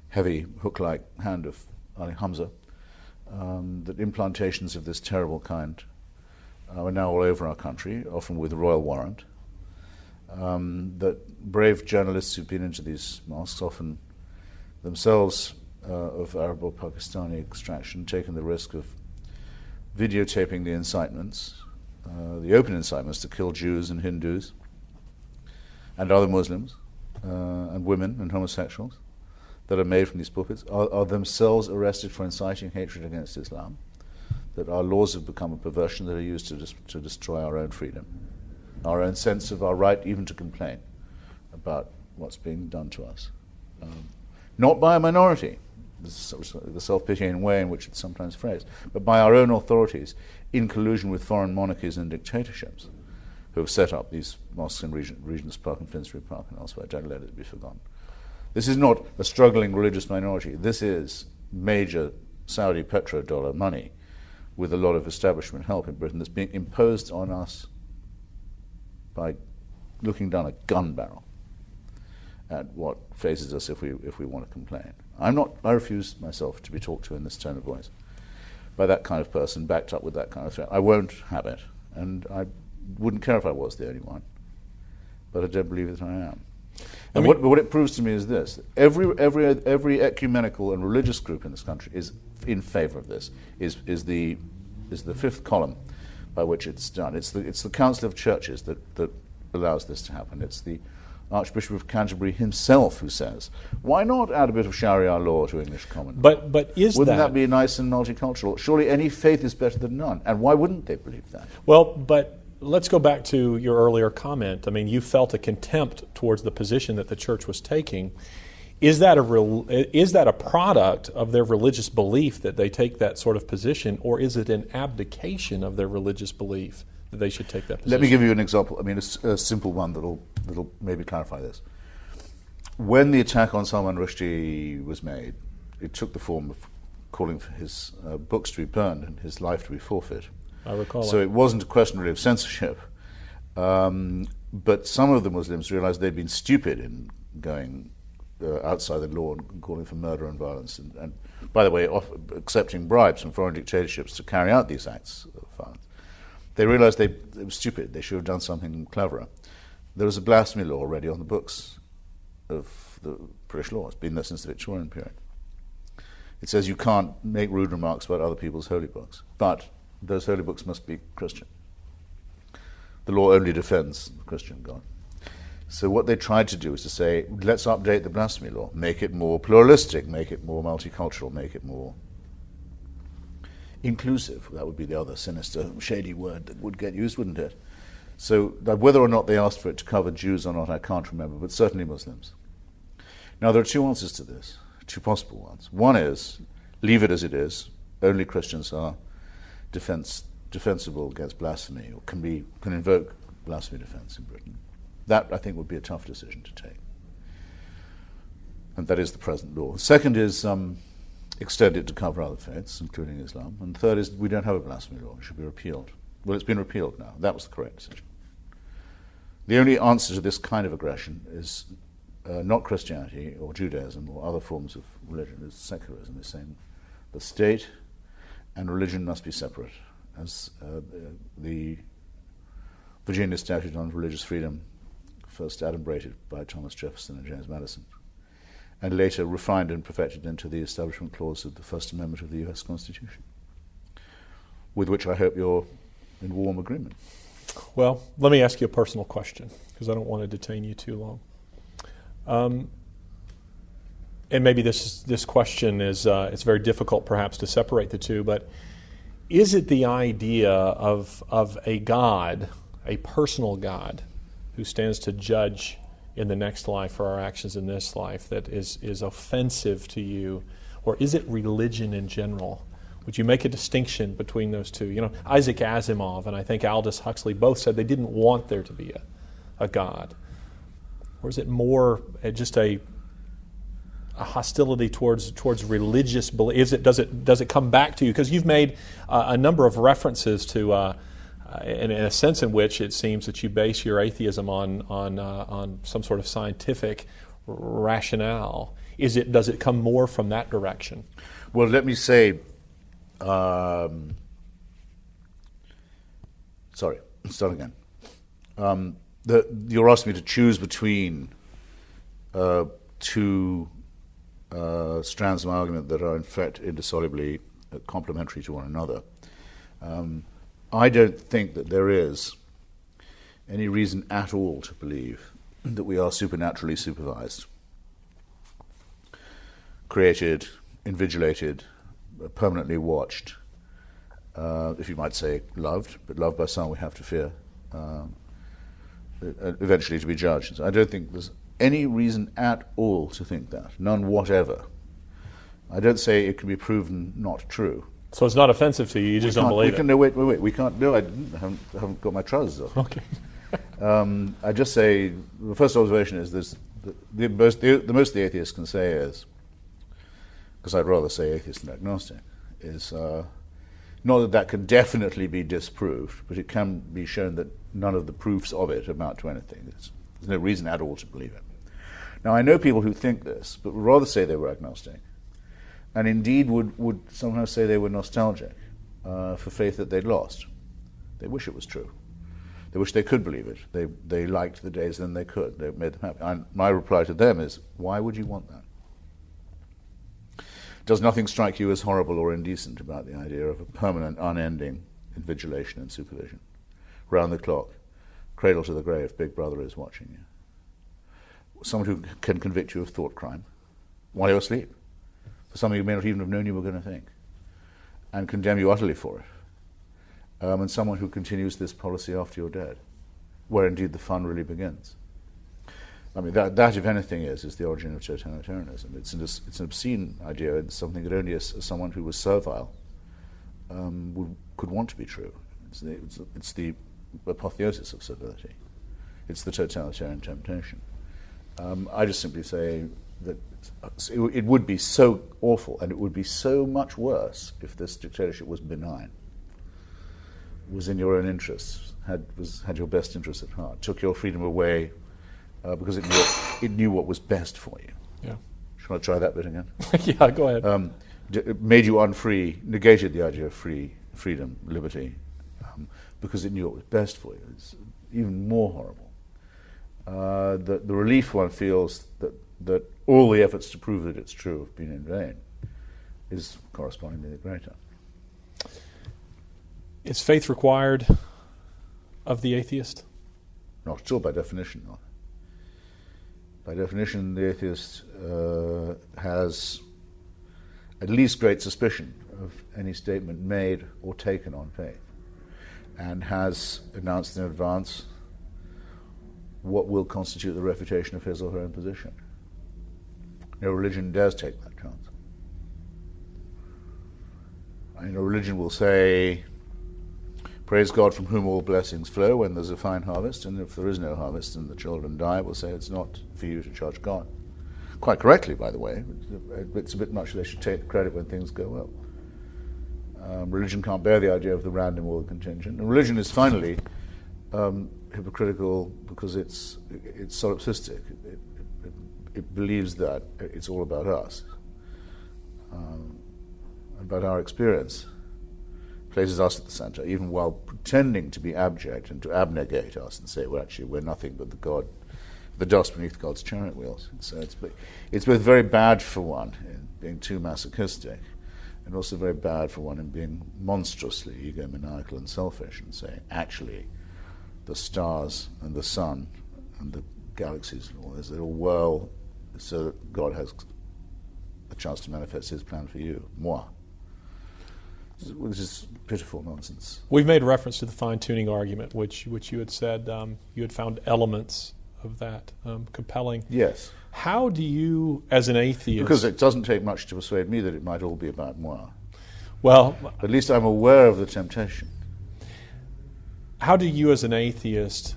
heavy hook-like hand of Ali Hamza. That implantations of this terrible kind are now all over our country, often with royal warrant. That brave journalists who've been into these mosques, often themselves of Arab or Pakistani extraction, taken the risk of videotaping the incitements, the open incitements to kill Jews and Hindus and other Muslims and women and homosexuals that are made from these pulpits, are themselves arrested for inciting hatred against Islam, that our laws have become a perversion that are used to destroy our own freedom, our own sense of our right even to complain about what's being done to us. Not by a minority, the self-pitying way in which it's sometimes phrased, but by our own authorities in collusion with foreign monarchies and dictatorships who have set up these mosques in Regent's Park and Finsbury Park and elsewhere. Don't let it be forgotten. This is not a struggling religious minority. This is major Saudi petrodollar money with a lot of establishment help in Britain that's being imposed on us by looking down a gun barrel at what faces us if we want to complain. I refuse myself to be talked to in this tone of voice by that kind of person, backed up with that kind of threat. I won't have it, and I wouldn't care if I was the only one, but I don't believe that I am. And what it proves to me is this: every ecumenical and religious group in this country is in favour of this. Is the fifth column by which it's done. It's the Council of Churches that allows this to happen. It's the Archbishop of Canterbury himself who says, "Why not add a bit of Sharia law to English common law?" But wouldn't that be nice and multicultural? Surely any faith is better than none. And why wouldn't they believe that? Well, but let's go back to your earlier comment. I mean, you felt a contempt towards the position that the church was taking. Is that a product of their religious belief that they take that sort of position, or is it an abdication of their religious belief that they should take that position? Let me give you an example. I mean, a simple one that'll maybe clarify this. When the attack on Salman Rushdie was made, it took the form of calling for his books to be burned and his life to be forfeit. I recall. So it wasn't a question really of censorship, but some of the Muslims realized they'd been stupid in going outside the law and calling for murder and violence, and by the way, accepting bribes from foreign dictatorships to carry out these acts of violence. They realized they were stupid. They should have done something cleverer. There was a blasphemy law already on the books of the British law. It's been there since the Victorian period. It says you can't make rude remarks about other people's holy books, but those holy books must be Christian. The law only defends the Christian God. So what they tried to do is to say, let's update the blasphemy law, make it more pluralistic, make it more multicultural, make it more inclusive. That would be the other sinister, shady word that would get used, wouldn't it? So whether or not they asked for it to cover Jews or not, I can't remember, but certainly Muslims. Now there are two answers to this, two possible ones. One is, leave it as it is, only Christians are defensible against blasphemy, or can invoke blasphemy defense in Britain. That, I think, would be a tough decision to take. And that is the present law. Second is extend it to cover other faiths, including Islam. And third is we don't have a blasphemy law. It should be repealed. Well, it's been repealed now. That was the correct decision. The only answer to this kind of aggression is not Christianity or Judaism or other forms of religion. It's secularism. It's saying the state and religion must be separate, as the Virginia Statute on Religious Freedom, first adumbrated by Thomas Jefferson and James Madison, and later refined and perfected into the Establishment Clause of the First Amendment of the U.S. Constitution, with which I hope you're in warm agreement. Well, let me ask you a personal question, because I don't want to detain you too long. And maybe this question is it's very difficult perhaps to separate the two, but is it the idea of a God, a personal God, who stands to judge in the next life for our actions in this life that is offensive to you? Or is it religion in general? Would you make a distinction between those two? You know, Isaac Asimov and I think Aldous Huxley both said they didn't want there to be a God. Or is it more just a hostility towards religious belief? Does it come back to you? Because you've made a number of references to, in a sense in which it seems that you base your atheism on some sort of scientific rationale. Does it come more from that direction? Well, let me say, sorry, start again. You're asking me to choose between two strands of my argument that are in fact indissolubly complementary to one another. I don't think that there is any reason at all to believe that we are supernaturally supervised, created, invigilated, permanently watched, if you might say loved, but loved by some we have to fear, eventually to be judged. I don't think there's any reason at all to think that, none whatever. I don't say it can be proven not true. So it's not offensive to you, you just don't believe it? No, wait, we can't, no, I haven't got my trousers off. Okay. I just say, the first observation is this, the most the atheist can say is, because I'd rather say atheist than agnostic, is not that can definitely be disproved, but it can be shown that none of the proofs of it amount to anything. There's no reason at all to believe it. Now, I know people who think this, but would rather say they were agnostic, and indeed would sometimes say they were nostalgic for faith that they'd lost. They wish it was true. They wish they could believe it. They liked the days then they could. They made them happy. And my reply to them is, why would you want that? Does nothing strike you as horrible or indecent about the idea of a permanent, unending invigilation and supervision? Round the clock, cradle to the grave, Big Brother is watching you. Someone who can convict you of thought crime while you're asleep, for something you may not even have known you were going to think, and condemn you utterly for it. And someone who continues this policy after you're dead, where indeed the fun really begins. I mean, that if anything, is the origin of totalitarianism. It's an obscene idea. It's something that only someone who was servile could want to be true. It's the apotheosis of servility. It's the totalitarian temptation. I just simply say that it would be so awful, and it would be so much worse if this dictatorship was benign, was in your own interests, had your best interests at heart, took your freedom away because it knew what was best for you. Yeah. Shall I try that bit again? Yeah, go ahead. It made you unfree, negated the idea of freedom, liberty, because it knew what was best for you. It's even more horrible. The relief one feels that all the efforts to prove that it's true have been in vain is correspondingly greater. Is faith required of the atheist? Not at all, by definition not. By definition, the atheist has at least great suspicion of any statement made or taken on faith, and has announced in advance what will constitute the refutation of his or her own position. No religion dares take that chance. A religion will say, praise God from whom all blessings flow when there's a fine harvest, and if there is no harvest and the children die, we'll say it's not for you to judge God. quite correctly, by the way. It's a bit much they should take credit when things go well. Religion can't bear the idea of the random or the contingent. And religion is finally hypocritical because it's solipsistic. It believes that it's all about us, about our experience. Places us at the center, even while pretending to be abject and to abnegate us and say, well, actually, we're nothing but the dust beneath God's chariot wheels. So it's both very bad for one in being too masochistic, and also very bad for one in being monstrously egomaniacal and selfish and saying, actually, the stars and the sun and the galaxies and all this, they'll whirl so that God has a chance to manifest his plan for you, moi. Which is pitiful nonsense. We've made reference to the fine-tuning argument, which you had said you had found elements of that compelling. Yes. How do you, as an atheist... Because it doesn't take much to persuade me that it might all be about moi. Well... At least I'm aware of the temptation. How do you, as an atheist,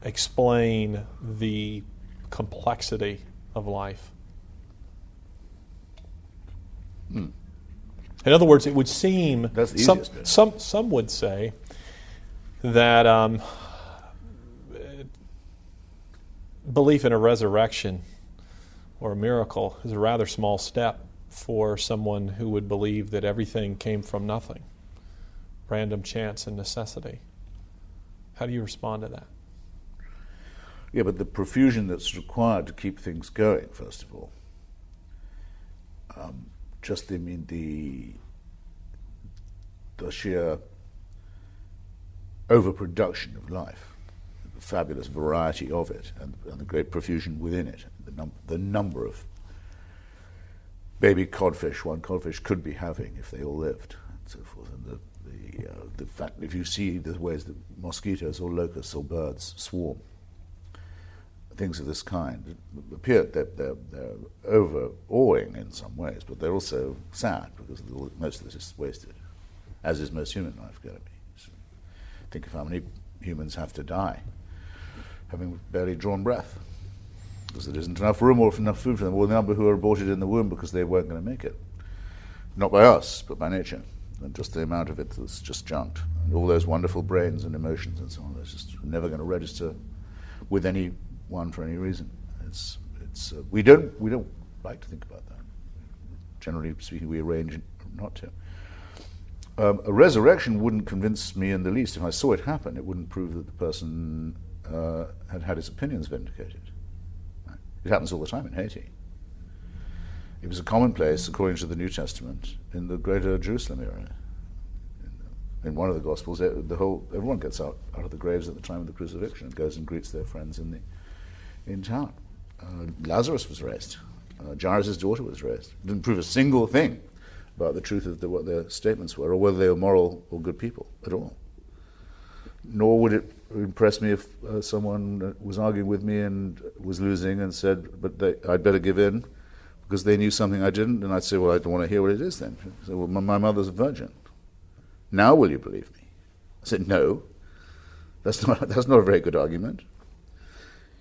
explain the complexity of life? In other words, it would seem some would say that belief in a resurrection or a miracle is a rather small step for someone who would believe that everything came from nothing, random chance and necessity. How do you respond to that? Yeah, but the profusion that's required to keep things going, first of all, the sheer overproduction of life, the fabulous variety of it, and the great profusion within it, the number of baby codfish one codfish could be having if they all lived, and so forth, and the fact if you see the ways that mosquitoes or locusts or birds swarm, things of this kind appear that they're overawing in some ways, but they're also sad because most of this is wasted, as is most human life going to be. So think of how many humans have to die having barely drawn breath because there isn't enough room or enough food for them, or the number who are aborted in the womb because they weren't going to make it. Not by us, but by nature, and just the amount of it that's just junked. And all those wonderful brains and emotions and so on, that's just never going to register with any one for any reason. We don't like to think about that. Generally speaking, we arrange not to. A resurrection wouldn't convince me in the least. If I saw it happen, it wouldn't prove that the person had had his opinions vindicated. Right? It happens all the time in Haiti. It was a commonplace, according to the New Testament, in the greater Jerusalem area. In one of the Gospels, everyone gets out of the graves at the time of the crucifixion and goes and greets their friends in town. Lazarus was raised. Jairus' daughter was raised. It didn't prove a single thing about the truth of what their statements were, or whether they were moral or good people at all. Nor would it impress me if someone was arguing with me and was losing and said, but I'd better give in because they knew something I didn't, and I'd say, well, I don't want to hear what it is then. I'd say, well, my mother's a virgin. Now will you believe me? I said, no. That's not a very good argument.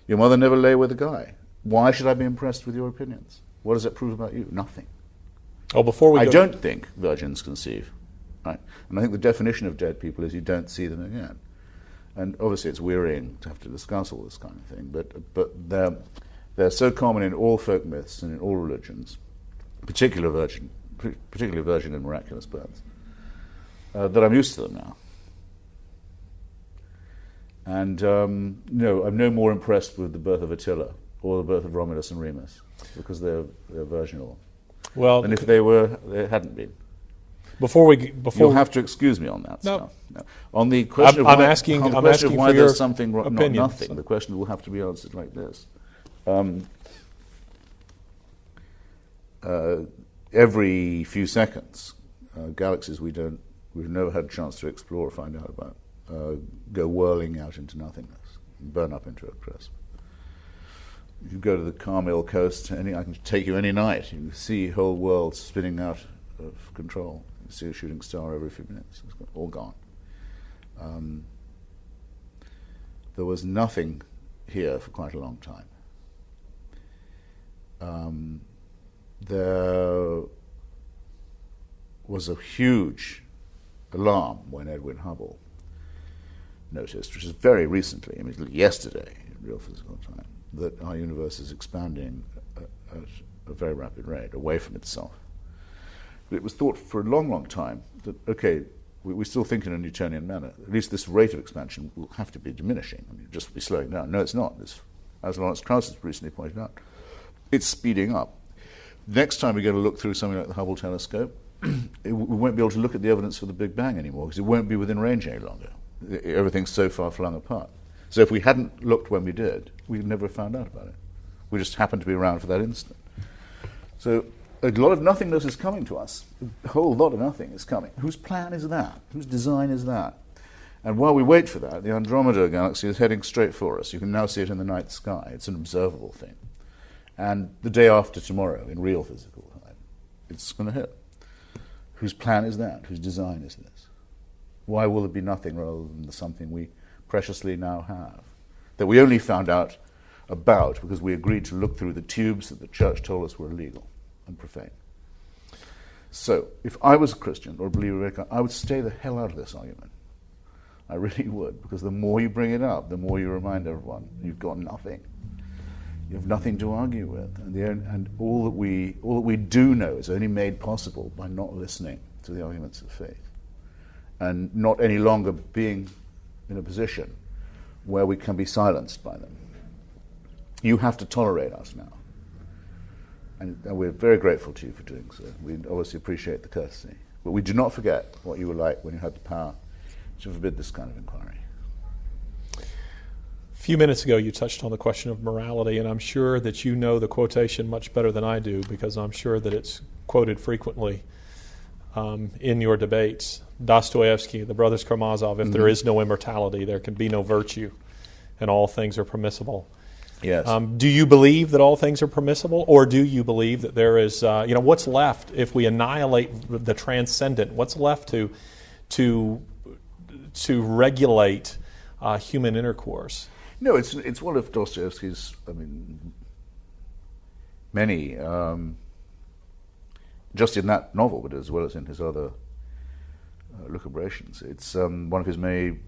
Your mother never lay with a guy. Why should I be impressed with your opinions? What does that prove about you? Nothing. Oh, I don't think virgins conceive. Right? And I think the definition of dead people is you don't see them again. And obviously it's wearying to have to discuss all this kind of thing, but they're so common in all folk myths and in all religions, particularly virgin and miraculous births, that I'm used to them now. And no, I'm no more impressed with the birth of Attila or the birth of Romulus and Remus because they're virginal. Well, and if they hadn't been. You'll have to excuse me on that. No. On the question I'm asking why for there's your something not opinion. nothing. The question will have to be answered like this. Every few seconds, galaxies we've never had a chance to explore or find out about go whirling out into nothingness, and burn up into a crisp. You go to the Carmel coast, I can take you any night. You see whole worlds spinning out of control. You see a shooting star every few minutes. It's all gone. There was nothing here for quite a long time. there was a huge alarm when Edwin Hubble noticed, which is very recently, I mean yesterday in real physical time, that our universe is expanding at a very rapid rate away from itself. But it was thought for a long, long time that, okay, we still think in a Newtonian manner. At least this rate of expansion will have to be diminishing. I mean, just be slowing down. No, it's not. As Lawrence Krauss has recently pointed out, it's speeding up. Next time we go to look through something like the Hubble telescope, we won't be able to look at the evidence for the Big Bang anymore because it won't be within range any longer. Everything's so far flung apart. So if we hadn't looked when we did, we'd never have found out about it. We just happened to be around for that instant. So a lot of nothingness is coming to us. A whole lot of nothing is coming. Whose plan is that? Whose design is that? And while we wait for that, the Andromeda galaxy is heading straight for us. You can now see it in the night sky. It's an observable thing. And the day after tomorrow, in real physical time, it's going to hit. Whose plan is that? Whose design is this? Why will it be nothing rather than something we preciously now have, that we only found out about because we agreed to look through the tubes that the church told us were illegal and profane? So, if I was a Christian or a believer, I would stay the hell out of this argument. I really would, because the more you bring it up, the more you remind everyone you've got nothing. You have nothing to argue with, and all that we do know is only made possible by not listening to the arguments of faith, and not any longer being in a position where we can be silenced by them. You have to tolerate us now, and we're very grateful to you for doing so. We obviously appreciate the courtesy, but we do not forget what you were like when you had the power to forbid this kind of inquiry. A few minutes ago, you touched on the question of morality, and I'm sure that you know the quotation much better than I do because I'm sure that it's quoted frequently in your debates. Dostoevsky, the Brothers Karamazov, if there is no immortality, there can be no virtue, and all things are permissible. Yes. Do you believe that all things are permissible, or do you believe that there is, what's left if we annihilate the transcendent? What's left to regulate human intercourse? No, it's one of Dostoevsky's, many, just in that novel, but as well as in his other lucubrations. It's one of his many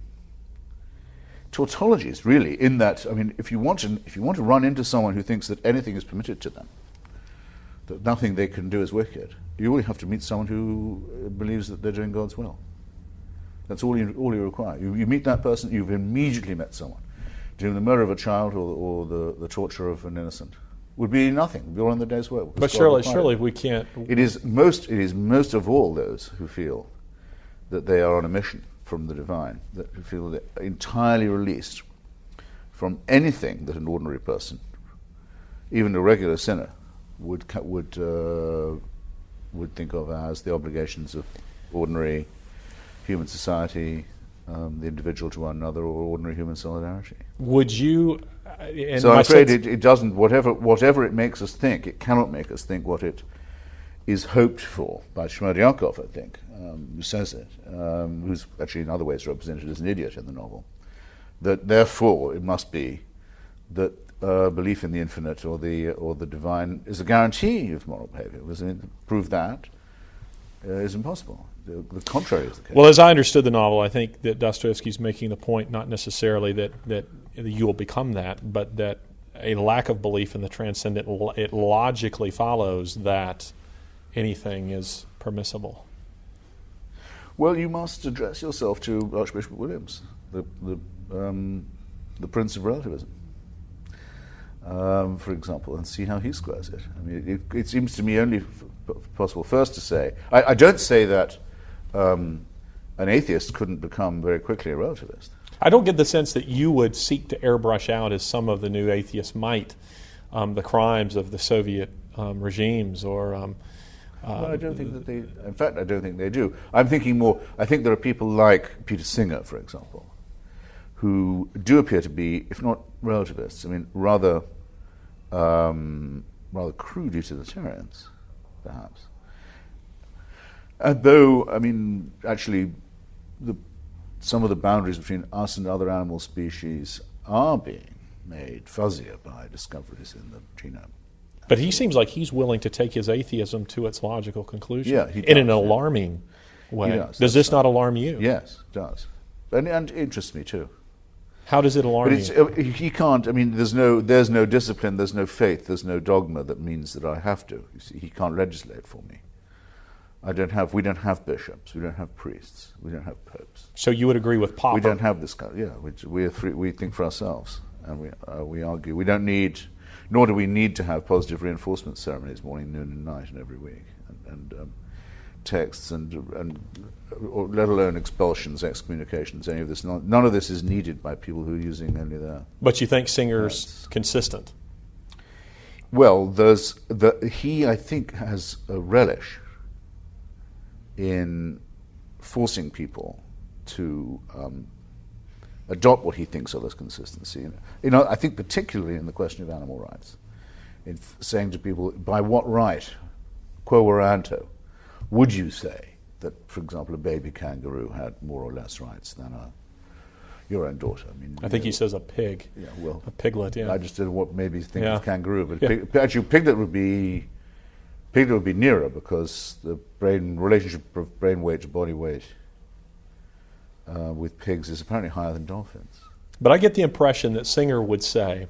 tautologies, really, in that, if you want to run into someone who thinks that anything is permitted to them, that nothing they can do is wicked, you only have to meet someone who believes that they're doing God's will. That's all you require. You meet that person, you've immediately met someone. Doing the murder of a child or the torture of an innocent would be nothing. It would be all in the day's work. But surely we can't. It is most of all those who feel that they are on a mission from the divine, that who feel that they're entirely released from anything that an ordinary person, even a regular sinner, would think of as the obligations of ordinary human society, the individual to one another, or ordinary human solidarity. Would you? So I'm afraid it doesn't. Whatever it makes us think, it cannot make us think what it is hoped for by Shmerdyakov, I think, who says it, who's actually in other ways represented as an idiot in the novel. That therefore it must be that belief in the infinite or the divine is a guarantee of moral behavior. To prove that is impossible. The contrary is the case. Well, as I understood the novel, I think that Dostoevsky's making the point not necessarily that you will become that, but that a lack of belief in the transcendent, it logically follows that anything is permissible. Well, you must address yourself to Archbishop Williams, the Prince of Relativism, for example, and see how he squares it. It seems to me only possible first to say, I don't say that an atheist couldn't become very quickly a relativist. I don't get the sense that you would seek to airbrush out, as some of the new atheists might, the crimes of the Soviet regimes or... Well, I don't think that they... In fact, I don't think they do. I'm thinking more... I think there are people like Peter Singer, for example, who do appear to be, if not relativists, rather crude utilitarians, perhaps. And though, actually, some of the boundaries between us and other animal species are being made fuzzier by discoveries in the genome But he seems like he's willing to take his atheism to its logical conclusion. Yeah, he in an does, yeah. alarming way. He does. Does this not alarm you? Yes, it does. And it interests me too. How does it alarm But you? he can't. I mean, there's no discipline, there's no faith, there's no dogma that means that I have to. You see, he can't legislate for me. We don't have bishops, we don't have priests, we don't have popes. So you would agree with Popper? We don't have this kind. Yeah, we are free. We think for ourselves, and we argue. We don't need, nor do we need to have positive reinforcement ceremonies morning, noon, and night, and every week, and texts or let alone expulsions, excommunications, any of this. None of this is needed by people who are using only their. But you think Singer's consistent? Well, he, I think, has a relish in forcing people to adopt what he thinks of as consistency. I think particularly in the question of animal rights, in saying to people, by what right, quo warranto, would you say that, for example, a baby kangaroo had more or less rights than your own daughter? I think he says a pig. Yeah, well, a piglet. Yeah, I just didn't what maybe think Yeah. of kangaroo, but Yeah. actually, piglet would be nearer because the relationship of brain weight to body weight with pigs is apparently higher than dolphins. But I get the impression that Singer would say,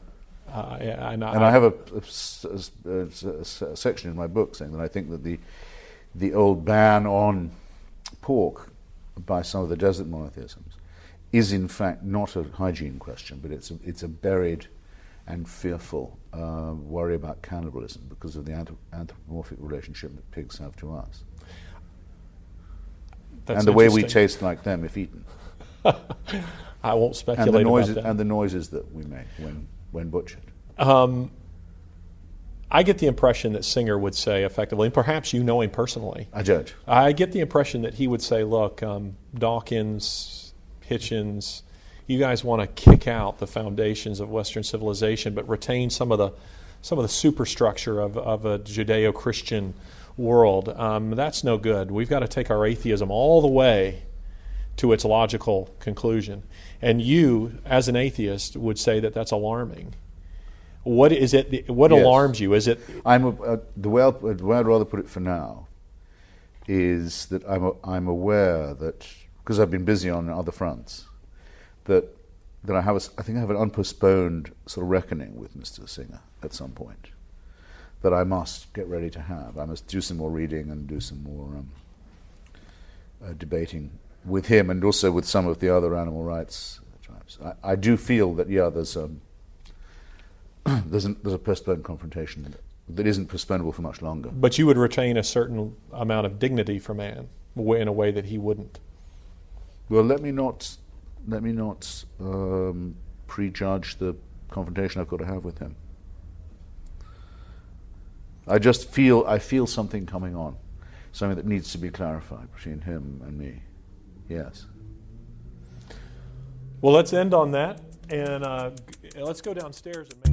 and I have a section in my book saying that I think that the old ban on pork by some of the desert monotheisms is in fact not a hygiene question, but it's a buried and fearful worry about cannibalism because of the anthropomorphic relationship that pigs have to us. That's and the way we interesting. taste like them if eaten. I won't speculate about that. And the noises that we make when butchered. I get the impression that Singer would say effectively, and perhaps you know him personally. I judge. I get the impression that he would say, look, Dawkins, Hitchens, you guys want to kick out the foundations of Western civilization, but retain some of the superstructure of a Judeo-Christian world. That's no good. We've got to take our atheism all the way to its logical conclusion. And you, as an atheist, would say that that's alarming. What is it? What Yes. alarms you? Is it? The way I'd rather put it for now is that I'm aware that, because I've been busy on other fronts, that I think I have an unpostponed sort of reckoning with Mr. Singer at some point that I must get ready to have. I must do some more reading and do some more debating with him and also with some of the other animal rights tribes. I do feel that there's a postponed confrontation that isn't postponable for much longer. But you would retain a certain amount of dignity for man in a way that he wouldn't. Well, let me not prejudge the confrontation I've got to have with him. I feel something coming on, something that needs to be clarified between him and me. Yes. Well, let's end on that, and let's go downstairs and make.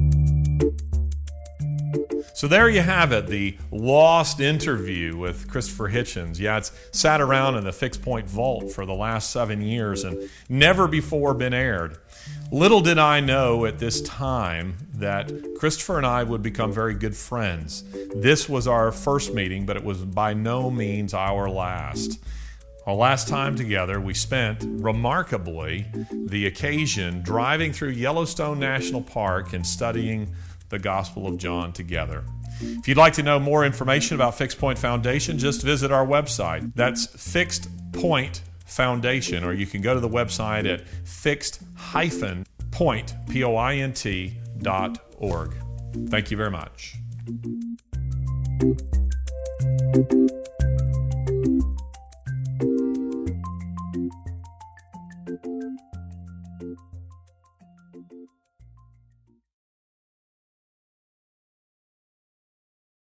So there you have it, the lost interview with Christopher Hitchens. Yeah, it's sat around in the Fixed Point vault for the last 7 years and never before been aired. Little did I know at this time that Christopher and I would become very good friends. This was our first meeting, but it was by no means our last. Our last time together, we spent, remarkably, the occasion driving through Yellowstone National Park and studying the Gospel of John together. If you'd like to know more information about Fixed Point Foundation, just visit our website. That's Fixed Point Foundation, or you can go to the website at fixed-point.org. Thank you very much.